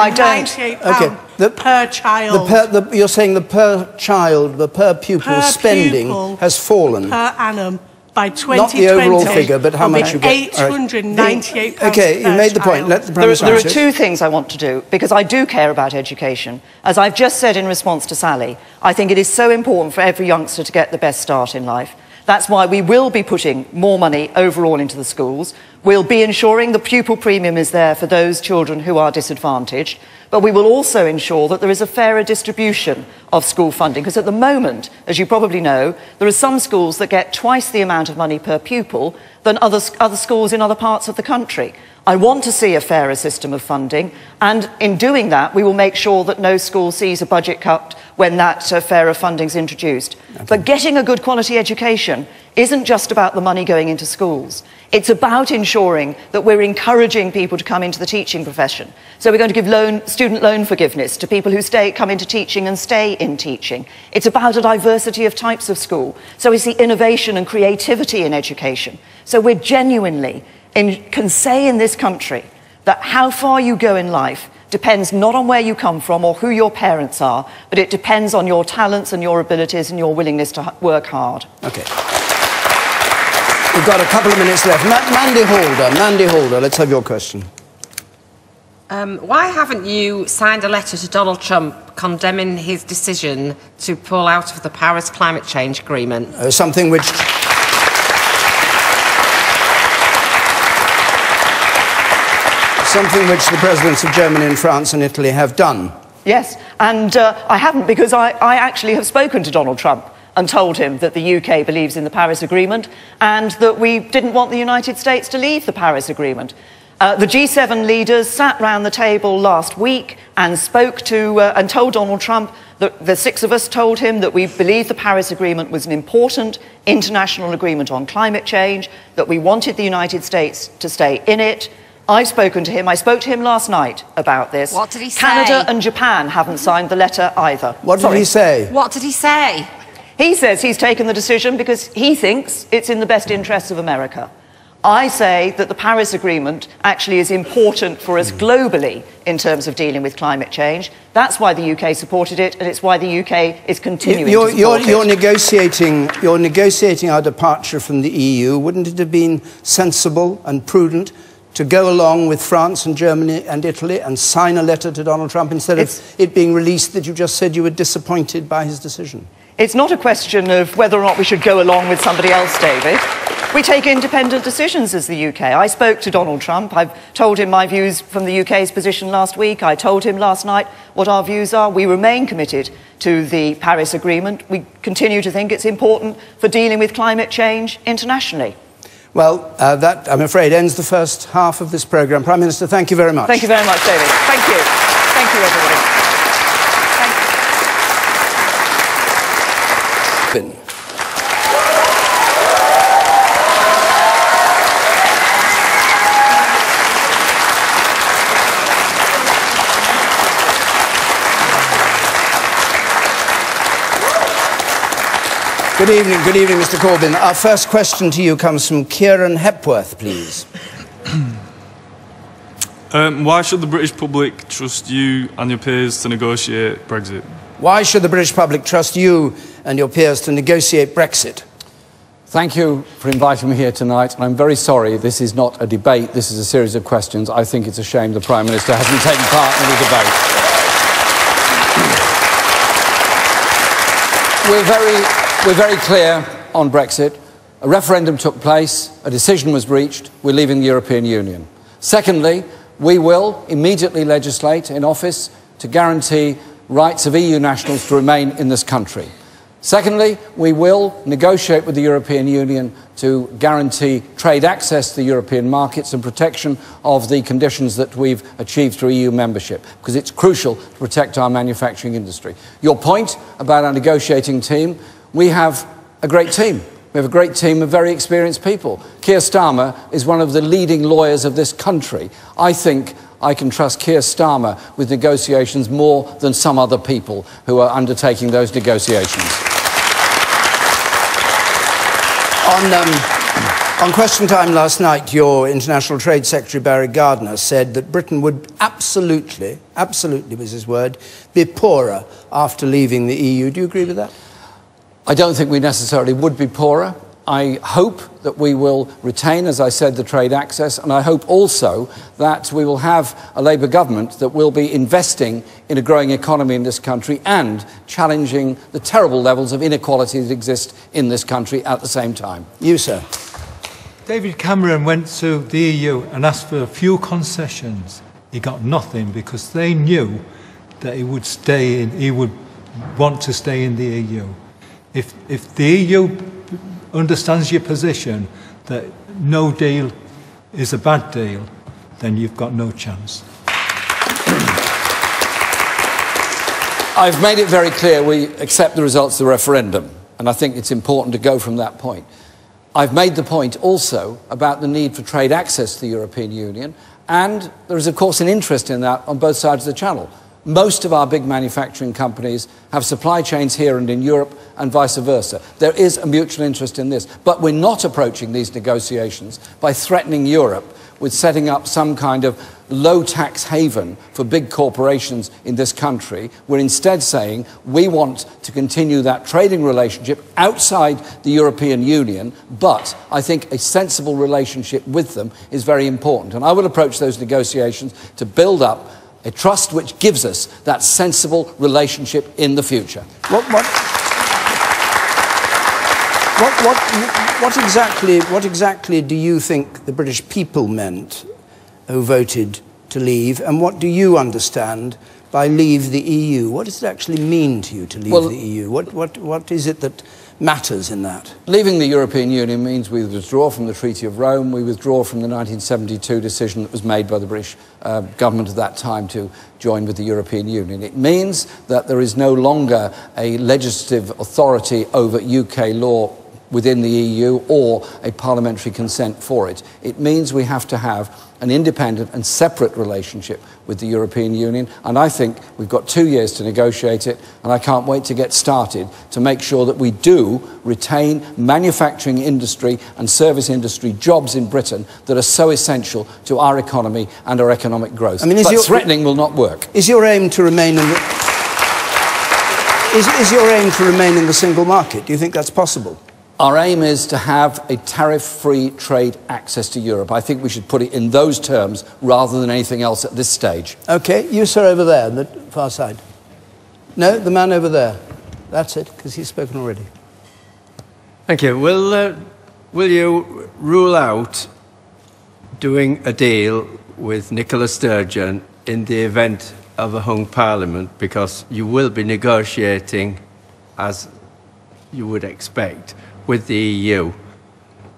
I don't. Okay. Per child. You're saying the per child, the per pupil spending has fallen. Per annum. By 2020, not the overall figure, but how much you get. £898 Okay, you made the point. Let the Prime Minister There are two things I want to do, because I do care about education. As I've just said in response to Sally, I think it is so important for every youngster to get the best start in life. That's why we will be putting more money overall into the schools. We'll be ensuring the pupil premium is there for those children who are disadvantaged, but we will also ensure that there is a fairer distribution of school funding, because at the moment, as you probably know, there are some schools that get twice the amount of money per pupil than other schools in other parts of the country. I want to see a fairer system of funding, and in doing that, we will make sure that no school sees a budget cut when that fairer funding is introduced. Okay. But getting a good quality education isn't just about the money going into schools. It's about ensuring that we're encouraging people to come into the teaching profession. So we're going to give student loan forgiveness to people who come into teaching and stay in teaching. It's about a diversity of types of school. So we see innovation and creativity in education. So we're genuinely can say in this country that how far you go in life depends not on where you come from or who your parents are, but it depends on your talents and your abilities and your willingness to work hard. Okay. We've got a couple of minutes left. Mandy Holder, let's have your question. Why haven't you signed a letter to Donald Trump condemning his decision to pull out of the Paris Climate Change Agreement? Something which the presidents of Germany and France and Italy have done. Yes, and I haven't, because I actually have spoken to Donald Trump and told him that the UK believes in the Paris Agreement and that we didn't want the United States to leave the Paris Agreement. The G7 leaders sat round the table last week and spoke to and told Donald Trump that the six of us told him that we believed the Paris Agreement was an important international agreement on climate change, that we wanted the United States to stay in it. I've spoken to him. I spoke to him last night about this. What did he say? Canada and Japan haven't signed the letter either. What did he say? What did he say? He says he's taken the decision because he thinks it's in the best interests of America. I say that the Paris Agreement actually is important for us globally in terms of dealing with climate change. That's why the UK supported it, and it's why the UK is continuing to support it. You're negotiating our departure from the EU. Wouldn't it have been sensible and prudent to go along with France and Germany and Italy and sign a letter to Donald Trump instead of it being released that you just said you were disappointed by his decision? It's not a question of whether or not we should go along with somebody else, David. We take independent decisions as the UK. I spoke to Donald Trump. I've told him my views from the UK's position last week. I told him last night what our views are. We remain committed to the Paris Agreement. We continue to think it's important for dealing with climate change internationally. Well, that, I'm afraid, ends the first half of this programme. Prime Minister, thank you very much. Thank you very much, David. Thank you. Thank you, everybody. Thank you. Good evening, Mr. Corbyn. Our first question to you comes from Kieran Hepworth, please. Why should the British public trust you and your peers to negotiate Brexit? Why should the British public trust you and your peers to negotiate Brexit? Thank you for inviting me here tonight, and I'm very sorry this is not a debate, this is a series of questions. I think it's a shame the Prime Minister hasn't taken part in the debate. We're very clear on Brexit. A referendum took place, a decision was reached, we're leaving the European Union. Secondly, we will immediately legislate in office to guarantee rights of EU nationals to remain in this country. Secondly, we will negotiate with the European Union to guarantee trade access to the European markets and protection of the conditions that we've achieved through EU membership, because it's crucial to protect our manufacturing industry. Your point about our negotiating team, we have a great team. We have a great team of very experienced people. Keir Starmer is one of the leading lawyers of this country. I think I can trust Keir Starmer with negotiations more than some other people who are undertaking those negotiations. On Question Time last night, your International Trade Secretary Barry Gardiner said that Britain would absolutely was his word, be poorer after leaving the EU. Do you agree with that? I don't think we necessarily would be poorer. I hope that we will retain, as I said, the trade access, and I hope also that we will have a Labour government that will be investing in a growing economy in this country and challenging the terrible levels of inequality that exist in this country at the same time. You, sir. David Cameron went to the EU and asked for a few concessions. He got nothing because they knew that he would stay in, he would want to stay in the EU. If the EU understands your position that no deal is a bad deal, then you've got no chance. I've made it very clear we accept the results of the referendum, and I think it's important to go from that point. I've made the point also about the need for trade access to the European Union, and there is, of course, an interest in that on both sides of the Channel. Most of our big manufacturing companies have supply chains here and in Europe and vice versa. There is a mutual interest in this. But we're not approaching these negotiations by threatening Europe with setting up some kind of low-tax haven for big corporations in this country. We're instead saying we want to continue that trading relationship outside the European Union, but I think a sensible relationship with them is very important. And I will approach those negotiations to build up a trust which gives us that sensible relationship in the future. What exactly do you think the British people meant who voted to leave, and what do you understand by leave the EU? What does it actually mean to you to leave the EU? What is it that matters in that? Leaving the European Union means we withdraw from the Treaty of Rome, we withdraw from the 1972 decision that was made by the British government at that time to join with the European Union. It means that there is no longer a legislative authority over UK law within the EU or a parliamentary consent for it. It means we have to have an independent and separate relationship with the European Union, and I think we've got 2 years to negotiate it, and I can't wait to get started to make sure that we do retain manufacturing industry and service industry jobs in Britain that are so essential to our economy and our economic growth. I mean, but threatening will not work. Is your aim to remain in the... Is your aim to remain in the single market? Do you think that's possible? Our aim is to have a tariff-free trade access to Europe. I think we should put it in those terms rather than anything else at this stage. OK, you, sir, over there, on the far side. No, the man over there. That's it, because he's spoken already. Thank you. Will you rule out doing a deal with Nicola Sturgeon in the event of a hung parliament, because you will be negotiating, as you would expect, with the EU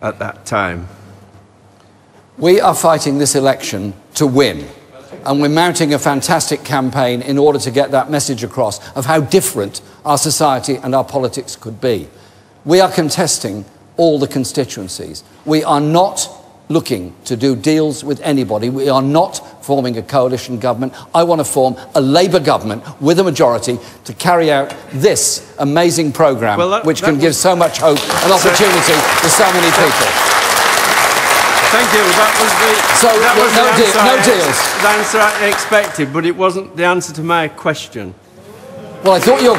at that time? We are fighting this election to win, and we're mounting a fantastic campaign in order to get that message across of how different our society and our politics could be. We are contesting all the constituencies. We are not looking to do deals with anybody. We are not forming a coalition government. I want to form a Labour government with a majority to carry out this amazing programme, which can give so much hope and opportunity to so many people. Thank you. That was no deals. The answer I expected, but it wasn't the answer to my question. Well, I thought your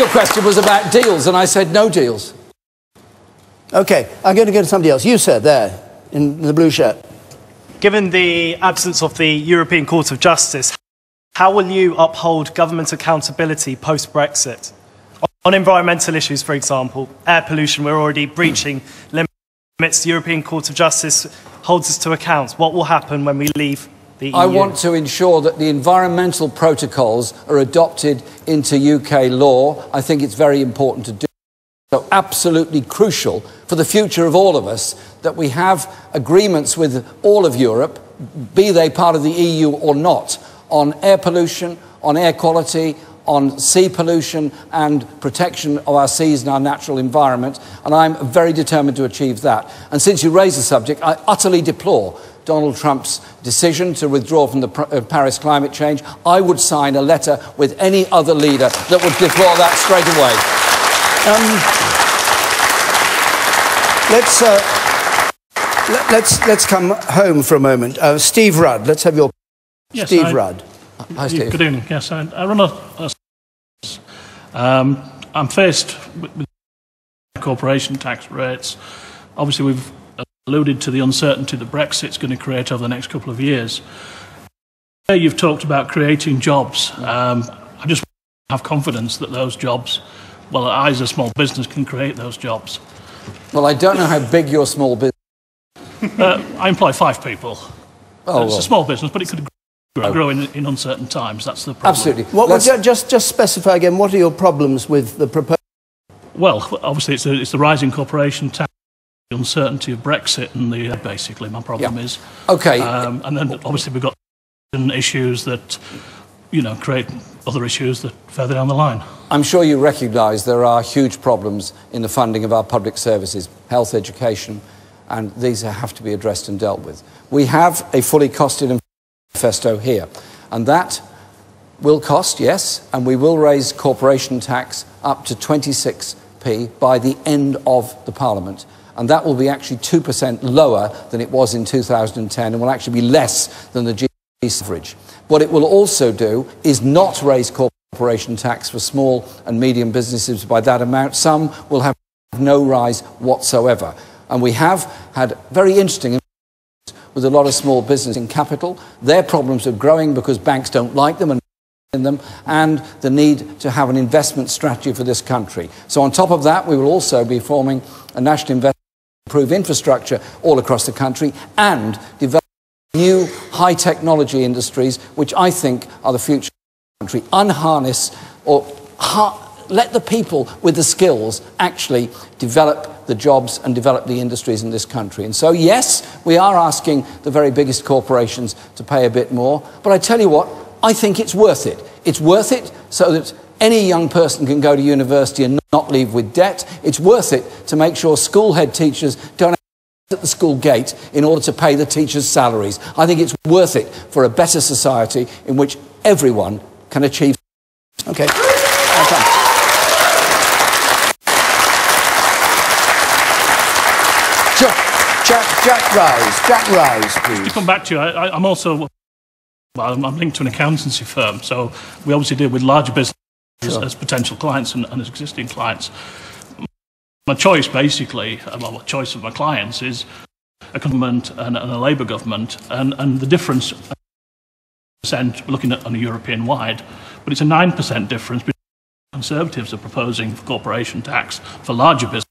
question was about deals, and I said no deals. OK, I'm going to go to somebody else. You, sir, there, in the blue shirt. Given the absence of the European Court of Justice, how will you uphold government accountability post-Brexit? On environmental issues, for example, air pollution, we're already breaching limits. The European Court of Justice holds us to account. What will happen when we leave the EU? I want to ensure that the environmental protocols are adopted into UK law. I think it's very important to do. So absolutely crucial for the future of all of us that we have agreements with all of Europe, be they part of the EU or not, on air pollution, on air quality, on sea pollution and protection of our seas and our natural environment, and I'm very determined to achieve that. And since you raised the subject, I utterly deplore Donald Trump's decision to withdraw from the Paris climate change. I would sign a letter with any other leader that would deplore that straight away. Let's come home for a moment. Steve Rudd, let's have your... Yes, Steve Rudd. Hi, Steve. Good evening. Yes, I run I'm faced with corporation tax rates. Obviously, we've alluded to the uncertainty that Brexit's going to create over the next couple of years. You've talked about creating jobs. I just have confidence that those jobs, well, I as a small business can create those jobs. Well, I don't know how big your small business is. I employ 5 people. Oh, it's a small business, but it could grow in uncertain times. That's the problem. Absolutely. Just specify again, what are your problems with the proposal? Well, obviously, it's the rising corporation tax, the uncertainty of Brexit, and basically my problem is. Okay. And then obviously we've got issues that, create other issues that further down the line. I'm sure you recognise there are huge problems in the funding of our public services, health, education, and these have to be addressed and dealt with. We have a fully costed manifesto here, and that will cost, yes, and we will raise corporation tax up to 26p by the end of the Parliament, and that will be actually 2% lower than it was in 2010 and will actually be less than the GB average. What it will also do is not raise corporation tax for small and medium businesses by that amount. Some will have no rise whatsoever. And we have had very interesting with a lot of small business in capital. Their problems are growing because banks don't like them and the need to have an investment strategy for this country. So on top of that, we will also be forming a national investment to improve infrastructure all across the country and develop new high technology industries, which I think are the future of the country. Unharness or let the people with the skills actually develop the jobs and develop the industries in this country. And so, yes, we are asking the very biggest corporations to pay a bit more. But I tell you what, I think it's worth it. It's worth it so that any young person can go to university and not leave with debt. It's worth it to make sure school head teachers don't have to at the school gate in order to pay the teachers' salaries. I think it's worth it for a better society in which everyone can achieve. Okay. Jack Rise, please. To come back to you, I'm also, well, I'm linked to an accountancy firm, so we obviously deal with larger businesses as potential clients and as existing clients. My choice, basically, well, the choice of my clients is a government and a Labour government, and the difference, looking at on a European-wide, but it's a 9% difference between Conservatives are proposing for corporation tax for larger business.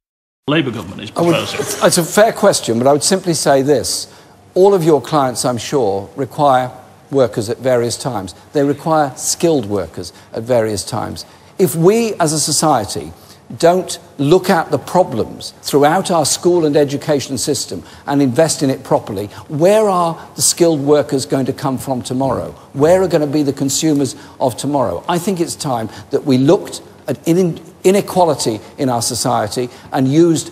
Labour government is proposing. It's a fair question, but I would simply say this. All of your clients, I'm sure, require workers at various times. They require skilled workers at various times. If we, as a society, don't look at the problems throughout our school and education system and invest in it properly, where are the skilled workers going to come from tomorrow? Where are going to be the consumers of tomorrow? I think it's time that we looked at inequality in our society and used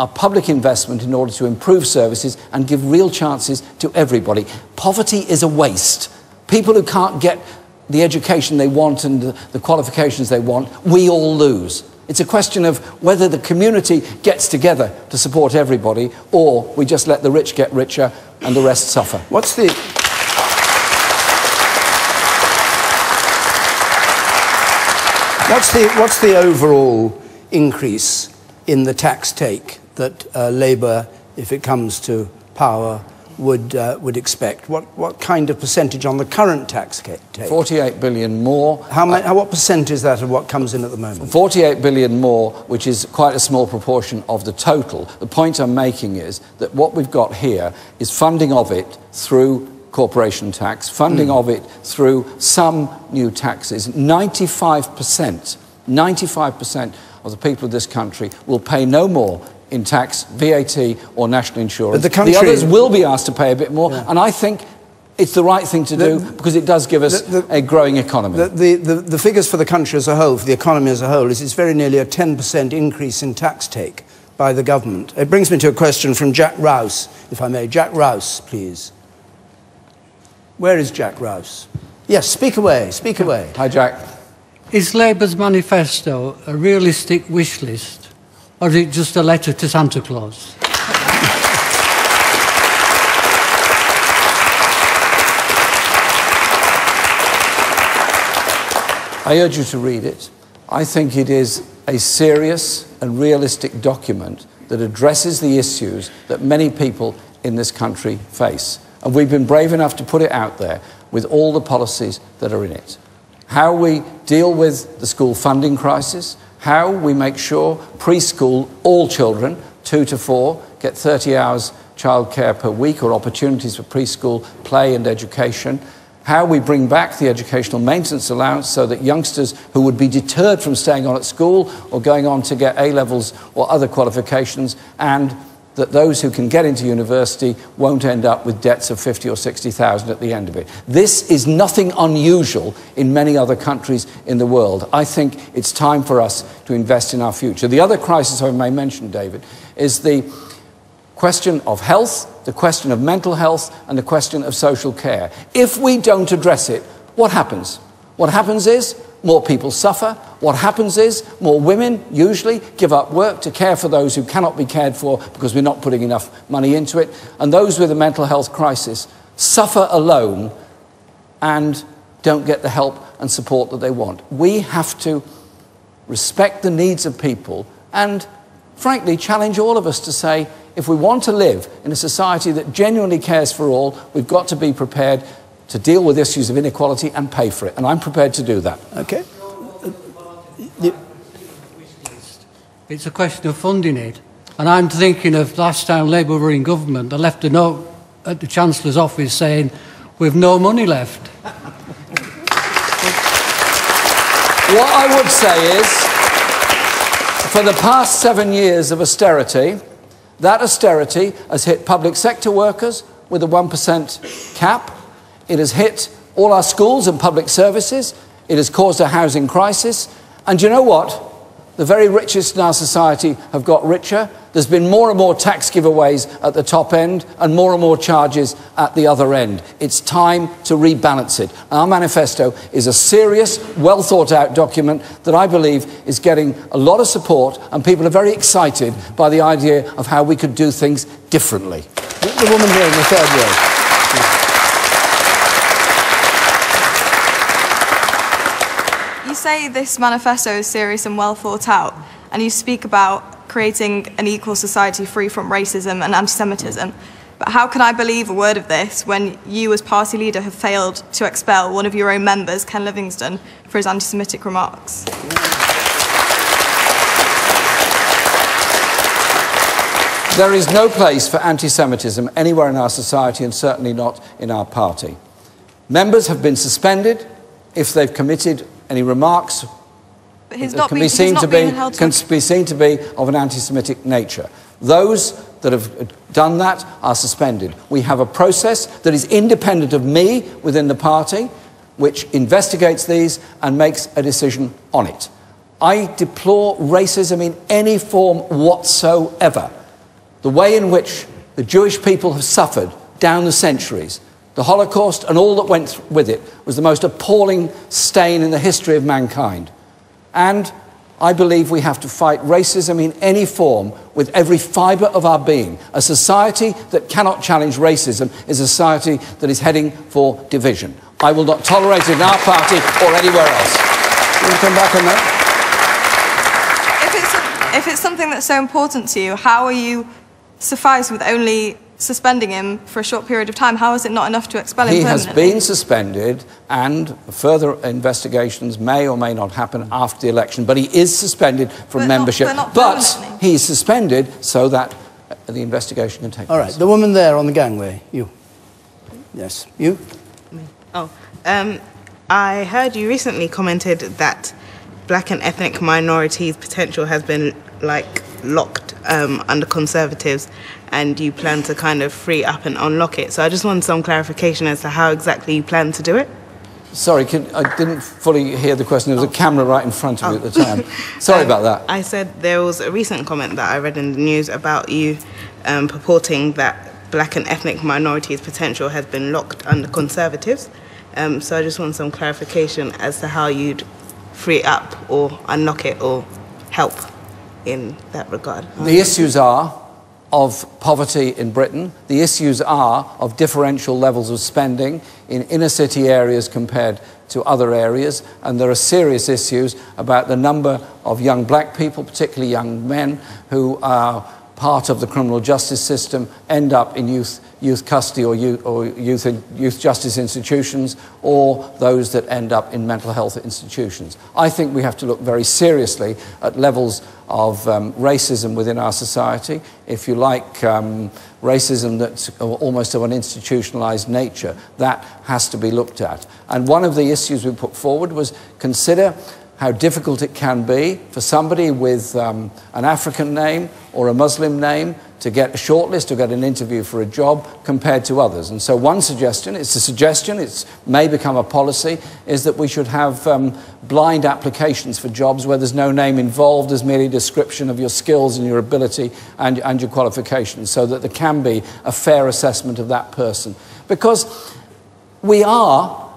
our public investment in order to improve services and give real chances to everybody. Poverty is a waste. People who can't get the education they want and the qualifications they want, we all lose. It's a question of whether the community gets together to support everybody, or we just let the rich get richer and the rest suffer. What's the overall increase in the tax take that Labour, if it comes to power, would expect? What kind of percentage on the current tax take? 48 billion more. What percent is that of what comes in at the moment? 48 billion more, which is quite a small proportion of the total. The point I'm making is that what we've got here is funding of it through corporation tax, funding of it through some new taxes. 95% of the people of this country will pay no more in tax, VAT or national insurance. The others will be asked to pay a bit more, and I think it's the right thing to do because it does give us a growing economy. The figures for the country as a whole, for the economy as a whole, is it's very nearly a 10% increase in tax take by the government. It brings me to a question from Jack Rouse, if I may. Jack Rouse, please. Where is Jack Rouse? Yes, speak away, speak away. Hi, Jack. Is Labour's manifesto a realistic wish list, or is it just a letter to Santa Claus? I urge you to read it. I think it is a serious and realistic document that addresses the issues that many people in this country face. And we've been brave enough to put it out there with all the policies that are in it. How we deal with the school funding crisis, how we make sure preschool, all children, 2 to 4, get 30 hours childcare per week or opportunities for preschool play and education, how we bring back the educational maintenance allowance so that youngsters who would be deterred from staying on at school or going on to get A-levels or other qualifications, and that those who can get into university won't end up with debts of 50 or 60,000 at the end of it. This is nothing unusual in many other countries in the world. I think it's time for us to invest in our future. The other crisis I may mention, David, is the question of health, the question of mental health, and the question of social care. If we don't address it, what happens? What happens is more people suffer. What happens is more women usually give up work to care for those who cannot be cared for because we're not putting enough money into it. And those with a mental health crisis suffer alone and don't get the help and support that they want. We have to respect the needs of people and, frankly, challenge all of us to say, if we want to live in a society that genuinely cares for all, we've got to be prepared to deal with issues of inequality and pay for it. And I'm prepared to do that. Okay. It's a question of funding it. And I'm thinking of last time Labour were in government, they left a note at the Chancellor's office saying, we've no money left. What I would say is, for the past 7 years of austerity, that austerity has hit public sector workers with a 1% cap. It has hit all our schools and public services. It has caused a housing crisis. And you know what? The very richest in our society have got richer. There's been more and more tax giveaways at the top end and more charges at the other end. It's time to rebalance it. Our manifesto is a serious, well thought out document that I believe is getting a lot of support, and people are very excited by the idea of how we could do things differently. The woman here in the third row. You say this manifesto is serious and well thought out, and you speak about creating an equal society free from racism and anti-Semitism. But how can I believe a word of this when you, as party leader, have failed to expel one of your own members, Ken Livingstone, for his anti-Semitic remarks? There is no place for anti-Semitism anywhere in our society, and certainly not in our party. Members have been suspended if they've committed any remarks that can be seen to be of an anti-Semitic nature. Those that have done that are suspended. We have a process that is independent of me within the party, which investigates these and makes a decision on it. I deplore racism in any form whatsoever. The way in which the Jewish people have suffered down the centuries, the Holocaust and all that went with it, was the most appalling stain in the history of mankind. And I believe we have to fight racism in any form with every fibre of our being. A society that cannot challenge racism is a society that is heading for division. I will not tolerate it in our party or anywhere else. You want to come back on that? If it's something that's so important to you, how are you sufficed with only suspending him for a short period of time? How is it not enough to expel him permanently? He has been suspended, and further investigations may or may not happen after the election, but he is suspended from membership. But he's suspended so that the investigation can take place. All right, the woman there on the gangway, you. Yes, you. Oh, I heard you recently commented that black and ethnic minorities' potential has been, like, locked under Conservatives, and you plan to kind of free up and unlock it. So I just want some clarification as to how exactly you plan to do it. Sorry, I didn't fully hear the question. There was a camera right in front of you at the time. Sorry about that. I said there was a recent comment that I read in the news about you purporting that black and ethnic minorities' potential has been locked under Conservatives. So I just want some clarification as to how you'd free it up or unlock it or help in that regard. The issues are of poverty in Britain. The issues are of differential levels of spending in inner city areas compared to other areas. And there are serious issues about the number of young black people, particularly young men, who are part of the criminal justice system, end up in youth custody or youth justice institutions, or those that end up in mental health institutions. I think we have to look very seriously at levels of racism within our society. If you like, racism that's almost of an institutionalized nature, that has to be looked at. And one of the issues we put forward was consider how difficult it can be for somebody with an African name or a Muslim name to get a shortlist or get an interview for a job compared to others. And so one suggestion, it's a suggestion, it may become a policy, is that we should have blind applications for jobs where there's no name involved, there's merely a description of your skills and your ability and your qualifications, so that there can be a fair assessment of that person. Because we are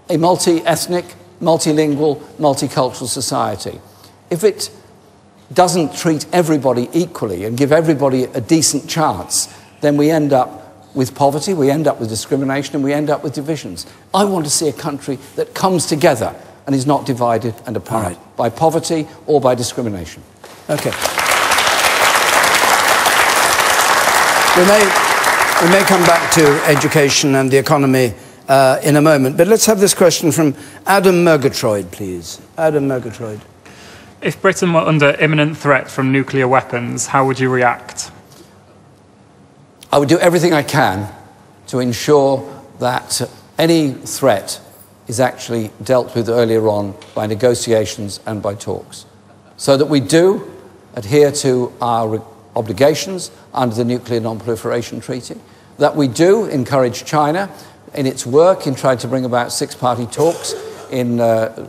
a multi-ethnic, multilingual, multicultural society. If it doesn't treat everybody equally and give everybody a decent chance, then we end up with poverty, we end up with discrimination, and we end up with divisions. I want to see a country that comes together and is not divided and apart by poverty or by discrimination. Okay. We may come back to education and the economy in a moment, but let's have this question from Adam Murgatroyd, please. Adam Murgatroyd. If Britain were under imminent threat from nuclear weapons, how would you react? I would do everything I can to ensure that any threat is actually dealt with earlier on by negotiations and by talks, so that we do adhere to our obligations under the Nuclear Non-Proliferation Treaty, that we do encourage China in its work in trying to bring about six-party talks in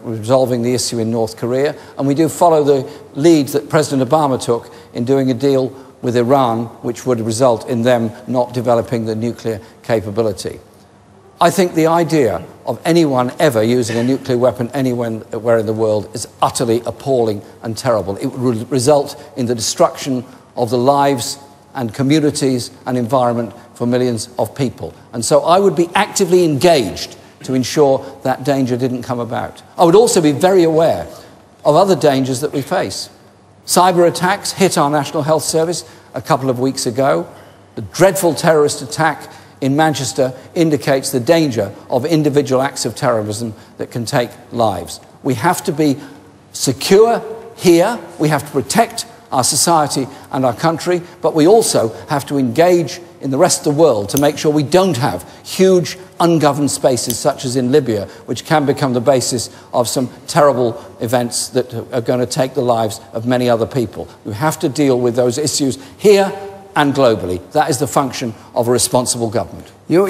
resolving the issue in North Korea, and we do follow the lead that President Obama took in doing a deal with Iran, which would result in them not developing the nuclear capability. I think the idea of anyone ever using a nuclear weapon anywhere in the world is utterly appalling and terrible. It would result in the destruction of the lives and communities and environment for millions of people. And so I would be actively engaged to ensure that danger didn't come about. I would also be very aware of other dangers that we face. Cyber attacks hit our National Health Service a couple of weeks ago. The dreadful terrorist attack in Manchester indicates the danger of individual acts of terrorism that can take lives. We have to be secure here. We have to protect our society and our country, but we also have to engage in the rest of the world to make sure we don't have huge ungoverned spaces such as in Libya, which can become the basis of some terrible events that are going to take the lives of many other people. We have to deal with those issues here and globally. That is the function of a responsible government. Your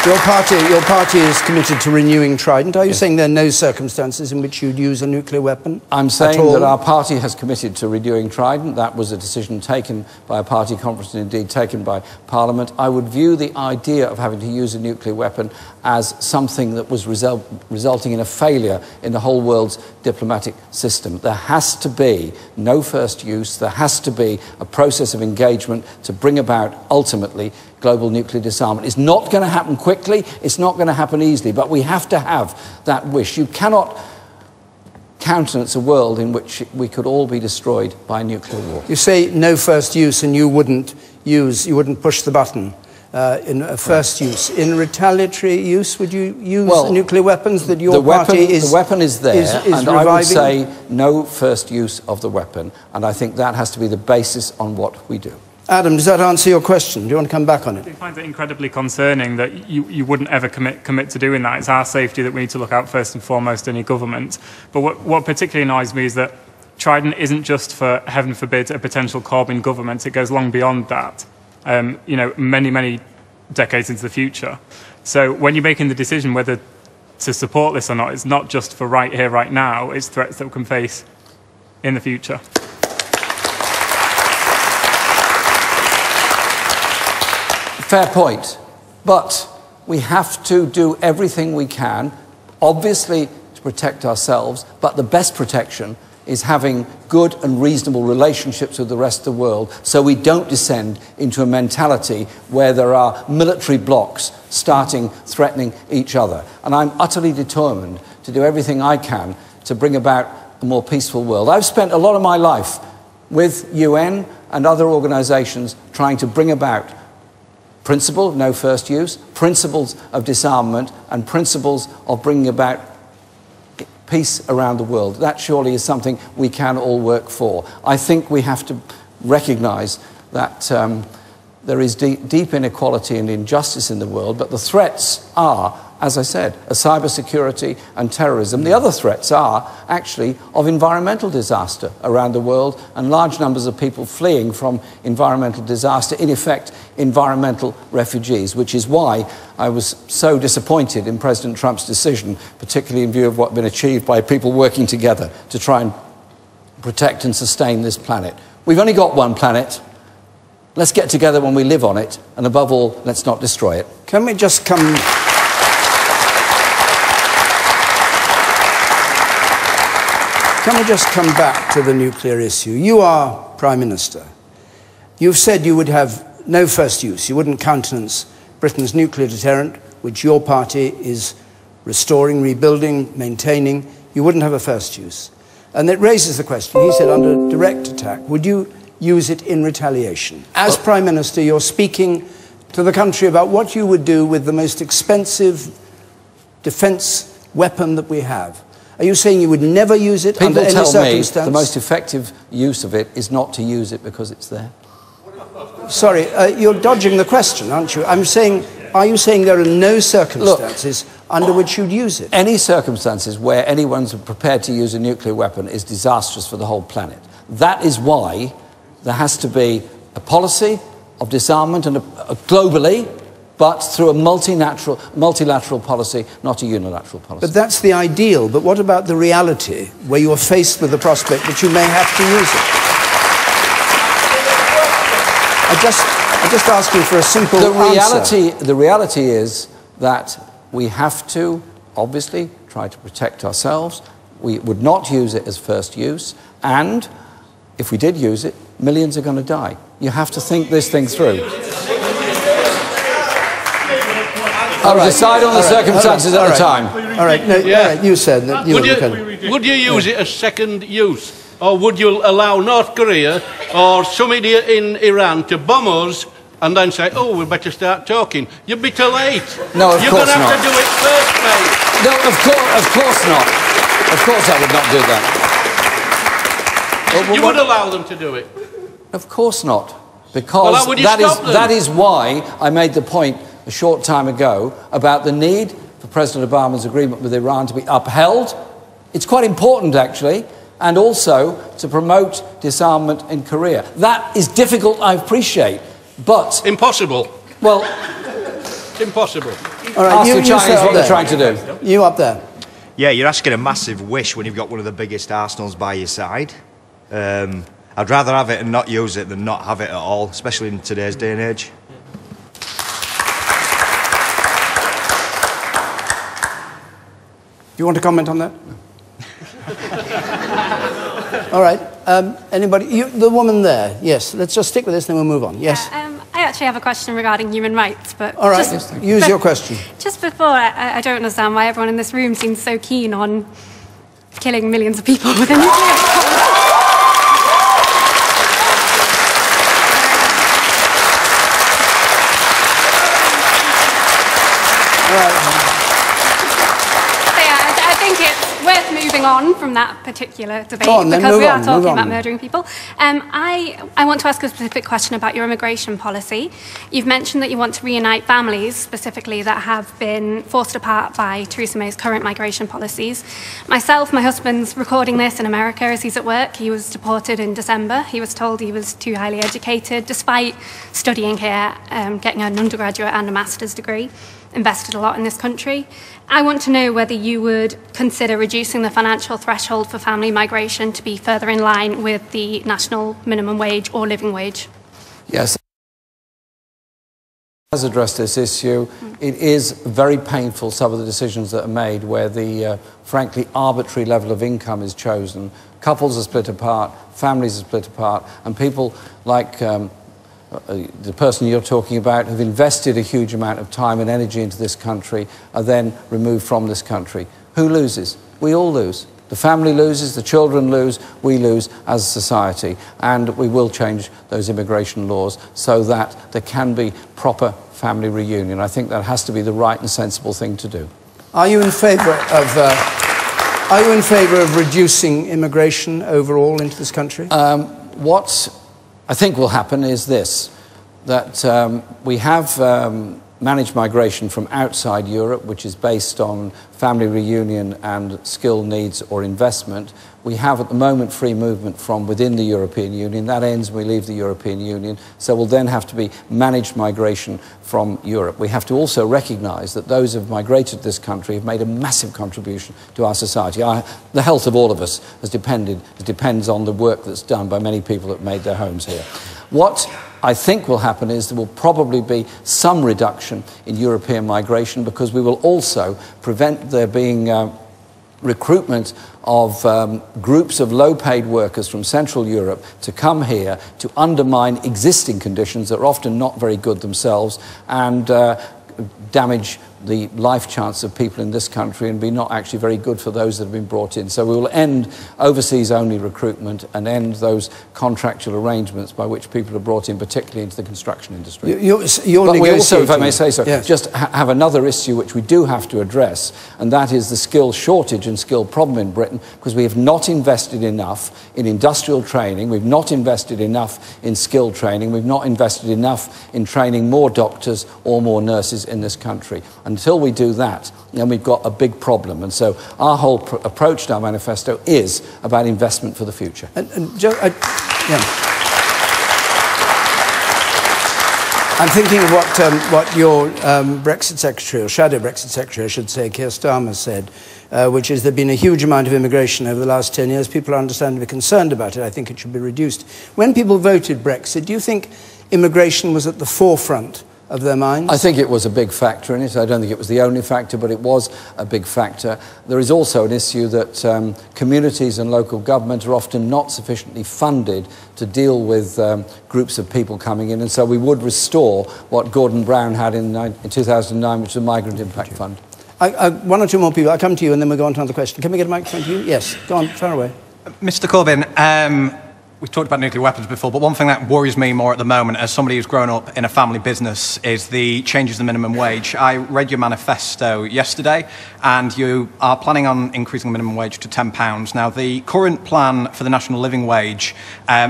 Your party is committed to renewing Trident. Are you saying there are no circumstances in which you'd use a nuclear weapon? I'm saying that our party has committed to renewing Trident. That was a decision taken by a party conference and indeed taken by Parliament. I would view the idea of having to use a nuclear weapon as something that was resulting in a failure in the whole world's diplomatic system. There has to be no first use. There has to be a process of engagement to bring about, ultimately, global nuclear disarmament. It's not going to happen quickly, it's not going to happen easily, but we have to have that wish. You cannot countenance a world in which we could all be destroyed by nuclear war. You say no first use and you wouldn't push the button in a first use. In retaliatory use, would you use nuclear weapons that your party is... The weapon is there, and reviving? I would say no first use of the weapon, and I think that has to be the basis on what we do. Adam, does that answer your question? Do you want to come back on it? I find it incredibly concerning that you wouldn't ever commit to doing that. It's our safety that we need to look out first and foremost, any government. But what particularly annoys me is that Trident isn't just for, heaven forbid, a potential Corbyn government. It goes long beyond that, you know, many, many decades into the future. So when you're making the decision whether to support this or not, it's not just for right here, right now. It's threats that we can face in the future. Fair point, but we have to do everything we can, obviously to protect ourselves, but the best protection is having good and reasonable relationships with the rest of the world so we don't descend into a mentality where there are military blocs threatening each other. And I'm utterly determined to do everything I can to bring about a more peaceful world. I've spent a lot of my life with UN and other organisations trying to bring about principle of no first use, principles of disarmament, and principles of bringing about peace around the world. That surely is something we can all work for. I think we have to recognise that there is deep inequality and injustice in the world, but the threats are, as I said, cybersecurity and terrorism. The other threats are actually of environmental disaster around the world and large numbers of people fleeing from environmental disaster, in effect, environmental refugees, which is why I was so disappointed in President Trump's decision, particularly in view of what had been achieved by people working together to try and protect and sustain this planet. We've only got one planet. Let's get together when we live on it, and above all, let's not destroy it. Can we just come... Can we just come back to the nuclear issue? You are Prime Minister. You've said you would have no first use. You wouldn't countenance Britain's nuclear deterrent, which your party is restoring, rebuilding, maintaining. You wouldn't have a first use. And it raises the question, he said, under direct attack, would you use it in retaliation? As Prime Minister, you're speaking to the country about what you would do with the most expensive defence weapon that we have. Are you saying you would never use it under any circumstance? People tell me the most effective use of it is not to use it because it's there. Sorry, you're dodging the question, aren't you? I'm saying, are you saying there are no circumstances under which you'd use it? Any circumstances where anyone's prepared to use a nuclear weapon is disastrous for the whole planet. That is why there has to be a policy of disarmament and globally, but through a multilateral policy, not a unilateral policy. But that's the ideal. But what about the reality, where you are faced with the prospect that you may have to use it? I'm just asking for a simple answer. The reality is that we have to, obviously, try to protect ourselves. We would not use it as first use, and if we did use it, millions are going to die. You have to think this thing through. I'll decide on the circumstances at the time. All right, no, you said that you would you use it as second use? Or would you allow North Korea or some idiot in Iran to bomb us and then say, oh, we better start talking? You'd be too late. No, of course not. You're going to have to do it first, mate. No, of course not. Of course I would not do that. You would allow them to do it? Of course not. Because that is why I made the point a short time ago about the need for President Obama's agreement with Iran to be upheld. It's quite important, actually, and also to promote disarmament in Korea. That is difficult, I appreciate, but... Impossible. Well... It's impossible. All right, Ask the Chinese what they're trying to do. You up there. Yeah, you're asking a massive wish when you've got one of the biggest arsenals by your side. I'd rather have it and not use it than not have it at all, especially in today's day and age. Do you want to comment on that? All right. Anybody? The woman there. Yes. Let's just stick with this, then we'll move on. Yes. I actually have a question regarding human rights, but all right. Use your question. Just before, I don't understand why everyone in this room seems so keen on killing millions of people with a nuclear bomb. Moving on from that particular debate, because we are talking about murdering people. I want to ask a specific question about your immigration policy. You've mentioned that you want to reunite families, specifically that have been forced apart by Theresa May's current migration policies. Myself, my husband's recording this in America as he's at work. He was deported in December. He was told he was too highly educated, despite studying here, getting an undergraduate and a master's degree. Invested a lot in this country. I want to know whether you would consider reducing the financial threshold for family migration to be further in line with the national minimum wage or living wage. Yes. Has addressed this issue. It is very painful, some of the decisions that are made where the, frankly, arbitrary level of income is chosen. Couples are split apart, families are split apart, and people like the person you're talking about have invested a huge amount of time and energy into this country are then removed from this country. Who loses? We all lose. The family loses, the children lose, we lose as a society. And we will change those immigration laws so that there can be proper family reunion. I think that has to be the right and sensible thing to do. Are you in favour of reducing immigration overall into this country? What I think will happen is this, that we have managed migration from outside Europe, which is based on family reunion and skill needs or investment. We have at the moment free movement from within the European Union. That ends when we leave the European Union. So we'll then have to be managed migration from Europe. We have to also recognise that those who have migrated to this country have made a massive contribution to our society. The health of all of us depends on the work that's done by many people that have made their homes here. What I think will happen is there will probably be some reduction in European migration because we will also prevent there being recruitment of groups of low-paid workers from Central Europe to come here to undermine existing conditions that are often not very good themselves and damage the life chance of people in this country and be not actually very good for those that have been brought in. So we will end overseas-only recruitment and end those contractual arrangements by which people are brought in, particularly into the construction industry. But we also, if I may say so, yes, just have another issue which we do have to address, and that is the skill shortage and skill problem in Britain, because we have not invested enough in industrial training, we've not invested enough in skill training, we've not invested enough in training more doctors or more nurses in this country. Until we do that, then we've got a big problem. And so our whole approach to our manifesto is about investment for the future. I'm thinking of what your Brexit Secretary, or Shadow Brexit Secretary, I should say, Keir Starmer said, which is there has been a huge amount of immigration over the last 10 years. People are understandably concerned about it. I think it should be reduced. When people voted Brexit, do you think immigration was at the forefront of their minds? I think it was a big factor in it. I don't think it was the only factor, but it was a big factor. There is also an issue that communities and local government are often not sufficiently funded to deal with groups of people coming in, and so we would restore what Gordon Brown had in 2009, which was the Migrant Impact Fund. One or two more people. I'll come to you and then we'll go on to another question. Can we get a microphone to you? Yes, go on, far away. Mr. Corbyn, we've talked about nuclear weapons before, but one thing that worries me more at the moment, as somebody who's grown up in a family business, is the changes in the minimum wage. I read your manifesto yesterday, and you are planning on increasing the minimum wage to £10. Now, the current plan for the national living wage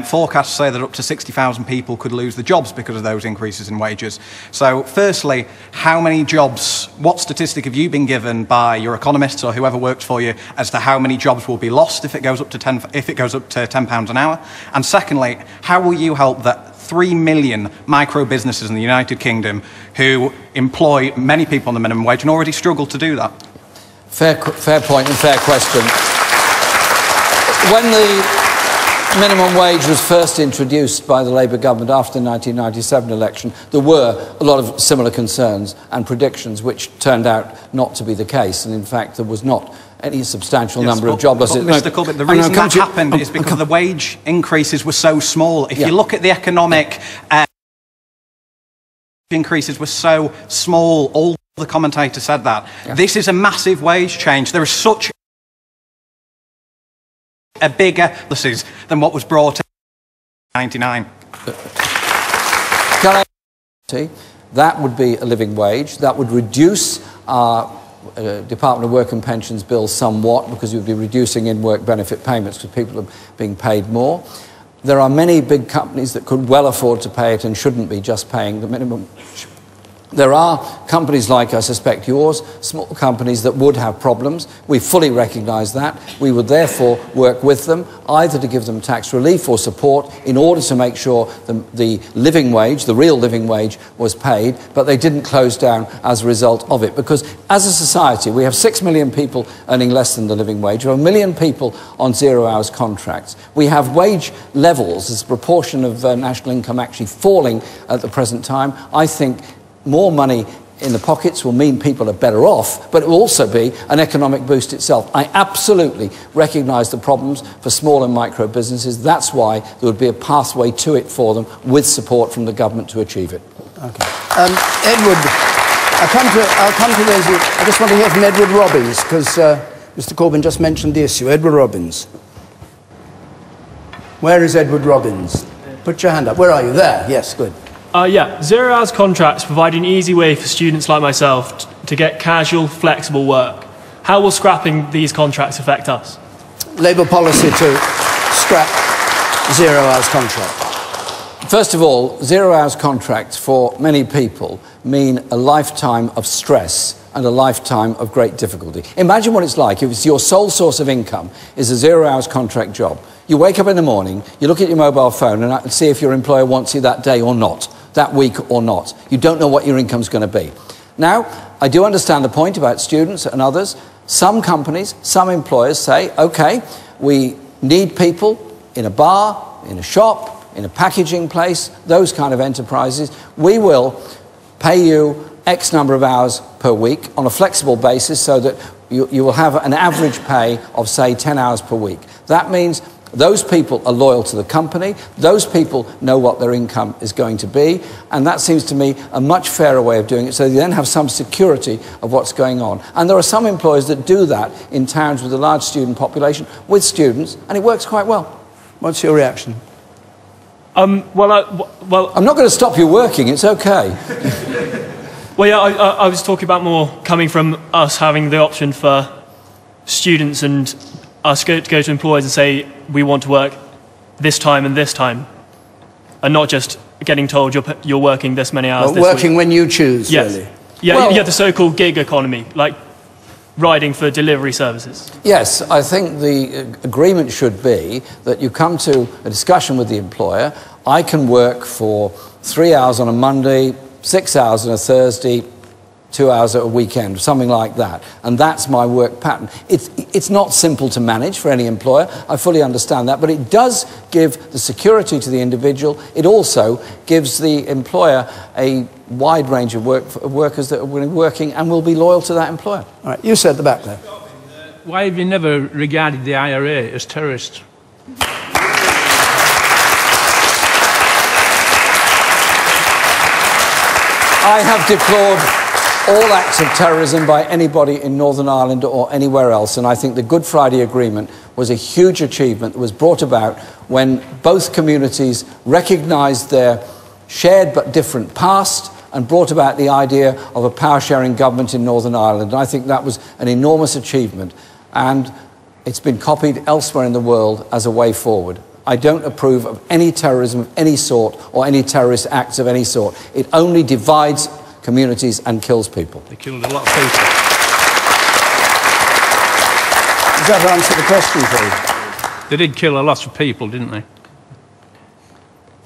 forecasts say that up to 60,000 people could lose their jobs because of those increases in wages. So, firstly, how many jobs, what statistic have you been given by your economists or whoever works for you as to how many jobs will be lost if it goes up to £10 an hour? And secondly, how will you help that 3 million micro businesses in the United Kingdom who employ many people on the minimum wage and already struggle to do that? Fair point and fair question. When the minimum wage was first introduced by the Labour government after the 1997 election, there were a lot of similar concerns and predictions which turned out not to be the case, and in fact there was not any substantial number of job losses. Mr. Corbyn, the reason that happened is because the wage increases were so small. If you look at the economic increases were so small, all the commentators said that. This is a massive wage change. There is such a bigger losses than what was brought in 99. That would be a living wage. That would reduce our Department of Work and Pensions bill somewhat, because you would be reducing in-work benefit payments because people are being paid more. There are many big companies that could well afford to pay it and shouldn't be just paying the minimum. There are companies like, I suspect, yours, small companies that would have problems. We fully recognise that. We would therefore work with them, either to give them tax relief or support in order to make sure the living wage, the real living wage, was paid, but they didn't close down as a result of it. Because as a society, we have 6 million people earning less than the living wage. We have 1 million people on 0 hours contracts. We have wage levels as a proportion of national income actually falling at the present time. I think more money in the pockets will mean people are better off, but it will also be an economic boost itself. I absolutely recognise the problems for small and micro businesses. That's why there would be a pathway to it for them with support from the government to achieve it. Okay. Edward, I'll come to those. I just want to hear from Edward Robbins, because Mr. Corbyn just mentioned the issue. Edward Robbins. Where is Edward Robbins? Put your hand up. Where are you? There. Yes, good. Yeah, 0 hours contracts provide an easy way for students like myself to get casual, flexible work. How will scrapping these contracts affect us? Labour policy to scrap 0 hours contract. First of all, 0 hours contracts for many people mean a lifetime of stress and a lifetime of great difficulty. Imagine what it's like if it's your sole source of income is a 0 hours contract job. You wake up in the morning, you look at your mobile phone and see if your employer wants you that day or not, that week or not. You don't know what your income's going to be. Now, I do understand the point about students and others. Some companies, some employers say, OK, we need people in a bar, in a shop, in a packaging place, those kind of enterprises. We will pay you X number of hours per week on a flexible basis so that you will have an average pay of, say, 10 hours per week. That means those people are loyal to the company, those people know what their income is going to be, and that seems to me a much fairer way of doing it, so you then have some security of what's going on. And there are some employers that do that in towns with a large student population, with students, and it works quite well. What's your reaction? Well, I'm not going to stop you working, it's okay. Well, yeah, I was talking about more coming from us having the option for students and us to go to employers and say, we want to work this time, and not just getting told you're working this many hours this working week. When you choose, yes. Really. Yeah, well, yeah, the so-called gig economy, like riding for delivery services. Yes, I think the agreement should be that you come to a discussion with the employer. I can work for 3 hours on a Monday, 6 hours on a Thursday, 2 hours at a weekend, something like that. And that's my work pattern. It's not simple to manage for any employer. I fully understand that. But it does give the security to the individual. It also gives the employer a wide range of workers that are working and will be loyal to that employer. All right, you said at the back there. Why have you never regarded the IRA as terrorists? I have deplored all acts of terrorism by anybody in Northern Ireland or anywhere else, and I think the Good Friday Agreement was a huge achievement that was brought about when both communities recognised their shared but different past and brought about the idea of a power-sharing government in Northern Ireland. And I think that was an enormous achievement, and it's been copied elsewhere in the world as a way forward. I don't approve of any terrorism of any sort or any terrorist acts of any sort. It only divides communities and kills people. They killed a lot of people. Does that answer the question, please? They did kill a lot of people, didn't they?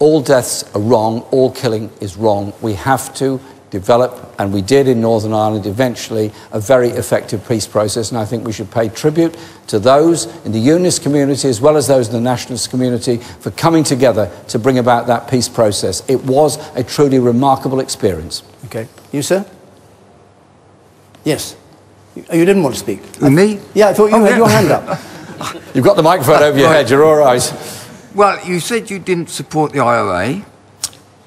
all deaths are wrong, all killing is wrong. We have to develop, and we did in Northern Ireland eventually, a very effective peace process, and I think we should pay tribute to those in the unionist community as well as those in the nationalist community for coming together to bring about that peace process. It was a truly remarkable experience. Okay. You, sir? Yes. You didn't want to speak? Me? Yeah, I thought you had your hand up. You've got the microphone over your head, you're all right. Well, you said you didn't support the IRA.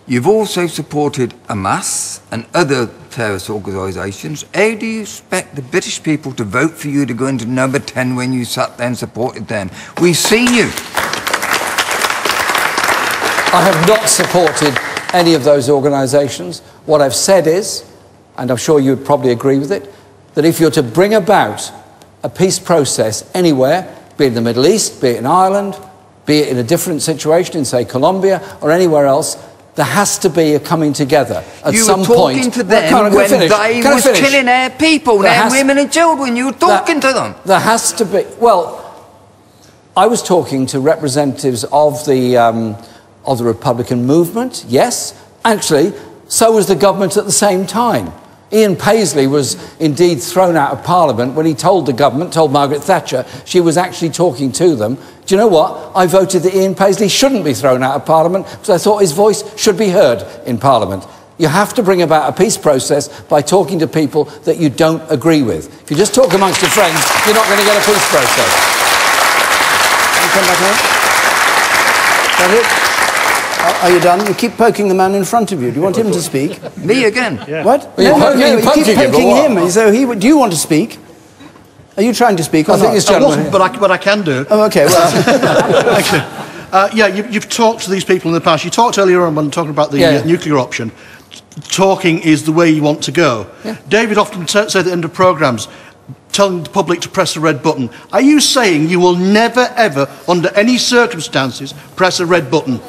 You've also supported Hamas and other terrorist organisations. How do you expect the British people to vote for you to go into number 10 when you sat there and supported them? We've seen you. I have not supported any of those organisations. What I've said is, and I'm sure you would probably agree with it, that if you're to bring about a peace process anywhere, be it in the Middle East, be it in Ireland, be it in a different situation in, say, Colombia or anywhere else, there has to be a coming together at some point. You were talking to them when they was killing their people, their women and children. You were talking to them. There has to be. Well, I was talking to representatives of the Republican movement. Yes, actually, so was the government at the same time. Ian Paisley was indeed thrown out of Parliament when he told the government, told Margaret Thatcher, she was actually talking to them. Do you know what? I voted that Ian Paisley shouldn't be thrown out of Parliament because I thought his voice should be heard in Parliament. You have to bring about a peace process by talking to people that you don't agree with. If you just talk amongst your friends, you're not going to get a peace process. Can you come back now? Is that it? Are you done? You keep poking the man in front of you. Do you want him to speak? Me again? Yeah. What? Well, no, you keep him, poking him. So do you want to speak? Are you trying to speak or I not? think this gentleman... but I can do. Oh, OK, well... Actually, yeah, you've talked to these people in the past. You talked earlier on when talking about the nuclear option. Talking is the way you want to go. Yeah. David often says at the end of programmes, telling the public to press a red button. Are you saying you will never, ever, under any circumstances, press a red button?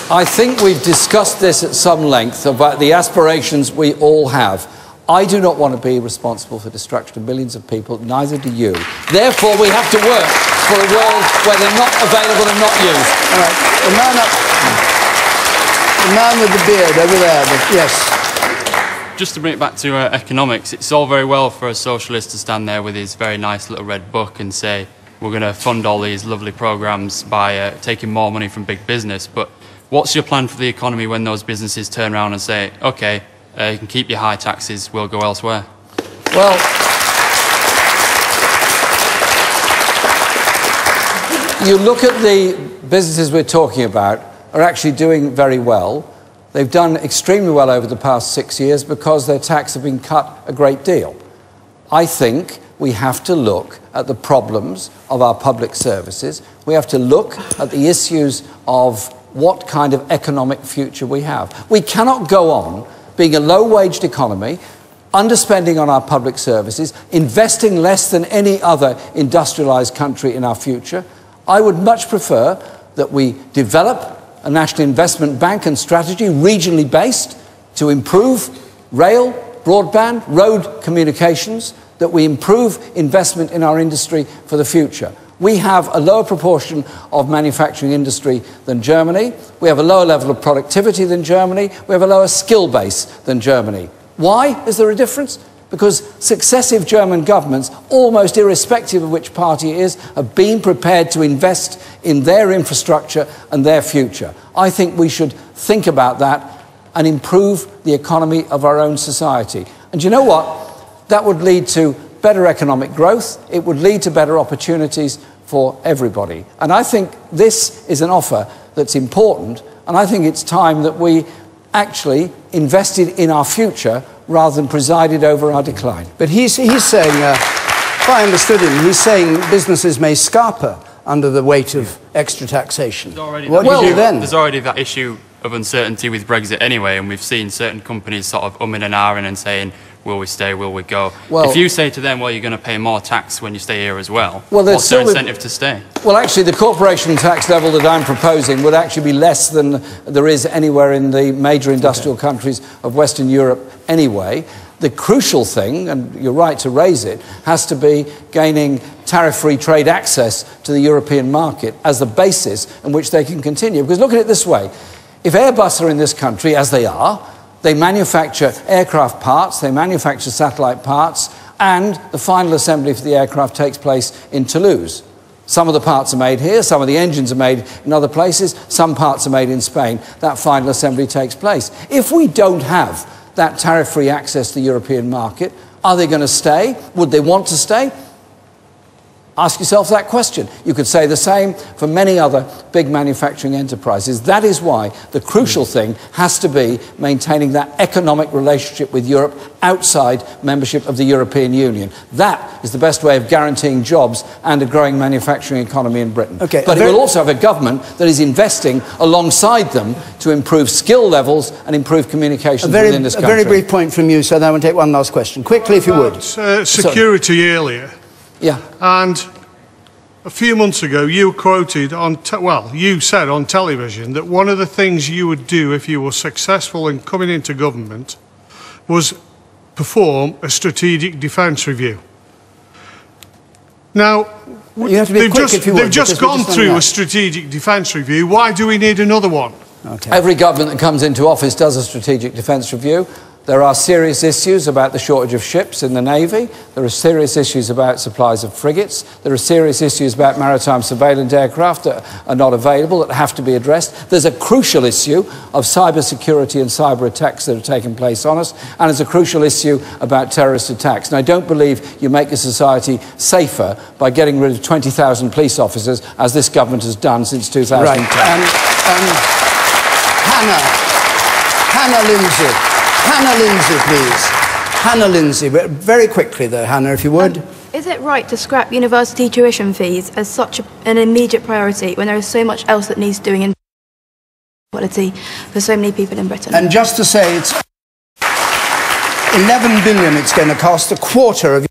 I think we've discussed this at some length about the aspirations we all have. I do not want to be responsible for the destruction of millions of people, neither do you. Therefore, we have to work for a world where they're not available and not used. All right, the man with the beard over there, yes. Just to bring it back to economics, it's all very well for a socialist to stand there with his very nice little red book and say, we're going to fund all these lovely programmes by taking more money from big business, but what's your plan for the economy when those businesses turn around and say, OK, you can keep your high taxes, we'll go elsewhere? Well, you look at the businesses we're talking about are actually doing very well. They've done extremely well over the past 6 years because their tax have been cut a great deal. I think we have to look at the problems of our public services. We have to look at the issues of what kind of economic future we have. We cannot go on being a low-waged economy, underspending on our public services, investing less than any other industrialised country in our future. I would much prefer that we develop a national investment bank and strategy, regionally based, to improve rail, broadband, road communications, that we improve investment in our industry for the future. We have a lower proportion of manufacturing industry than Germany. We have a lower level of productivity than Germany. We have a lower skill base than Germany. Why is there a difference? Because successive German governments, almost irrespective of which party it is, have been prepared to invest in their infrastructure and their future. I think we should think about that and improve the economy of our own society. And you know what? That would lead to better economic growth. It would lead to better opportunities for everybody. And I think this is an offer that's important, and I think it's time that we actually invested in our future rather than presided over our decline. But he's saying, if I understood him, he's saying businesses may scarper under the weight of extra taxation. What do you do then? There's already that issue of uncertainty with Brexit anyway, and we've seen certain companies sort of umming and ahhing and saying, will we stay, will we go? Well, if you say to them, well, you're going to pay more tax when you stay here as well, what's their incentive to stay? Well, actually, the corporation tax level that I'm proposing would actually be less than there is anywhere in the major industrial countries of Western Europe anyway. The crucial thing, and you're right to raise it, has to be gaining tariff-free trade access to the European market as the basis on which they can continue. Because look at it this way. If Airbus are in this country, as they are, they manufacture aircraft parts, they manufacture satellite parts, and the final assembly for the aircraft takes place in Toulouse. Some of the parts are made here, some of the engines are made in other places, some parts are made in Spain. That final assembly takes place. If we don't have that tariff-free access to the European market, are they going to stay? Would they want to stay? Ask yourself that question. You could say the same for many other big manufacturing enterprises. That is why the crucial thing has to be maintaining that economic relationship with Europe outside membership of the European Union. That is the best way of guaranteeing jobs and a growing manufacturing economy in Britain. Okay, but it will also have a government that is investing alongside them to improve skill levels and improve communications within this country. A very brief point from you, so then I will take one last question. Quickly, if you would. Security earlier. Yeah. And a few months ago, you quoted on, you said on television that one of the things you would do if you were successful in coming into government was perform a strategic defence review. Now, you have to be quick if you would, they've just gone through a strategic defence review. Why do we need another one? Okay. Every government that comes into office does a strategic defence review. There are serious issues about the shortage of ships in the Navy. There are serious issues about supplies of frigates. There are serious issues about maritime surveillance aircraft that are not available, that have to be addressed. There's a crucial issue of cyber security and cyber attacks that are taking place on us. And there's a crucial issue about terrorist attacks. And I don't believe you make a society safer by getting rid of 20,000 police officers, as this government has done since 2010. Right. Hannah Lindsay. Hannah Lindsay, please. Hannah Lindsay, very quickly though, Hannah, if you would. Is it right to scrap university tuition fees as such an immediate priority when there is so much else that needs doing in quality for so many people in Britain? And just to say, it's 11 billion it's going to cost, a quarter of your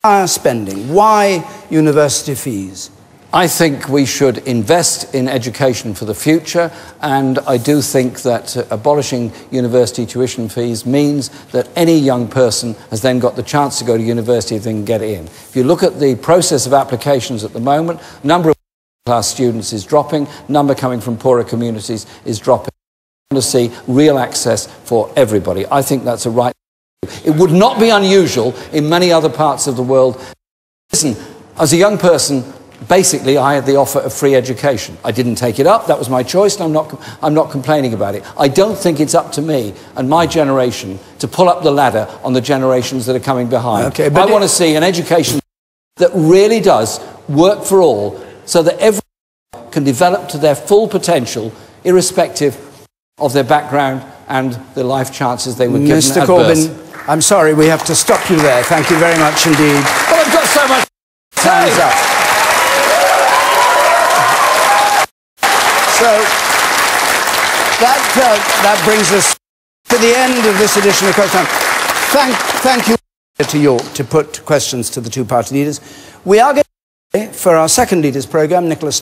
entire spending. Why university fees? I think we should invest in education for the future, and I do think that abolishing university tuition fees means that any young person has then got the chance to go to university if they can get in. If you look at the process of applications at the moment, number of class students is dropping, number coming from poorer communities is dropping. We want to see real access for everybody. I think that's a right. It would not be unusual in many other parts of the world. Listen, as a young person, basically, I had the offer of free education. I didn't take it up. That was my choice, and I'm not complaining about it. I don't think it's up to me and my generation to pull up the ladder on the generations that are coming behind. Okay, but I want to see an education that really does work for all, so that everyone can develop to their full potential, irrespective of their background and the life chances they were given Mr. at Corbyn, birth. I'm sorry, we have to stop you there. Thank you very much indeed. Well, I've got so much. Time's up. So that brings us to the end of this edition of Question Time. Thank you to York to put questions to the two party leaders. We are going to, for our second leaders programme, Nicholas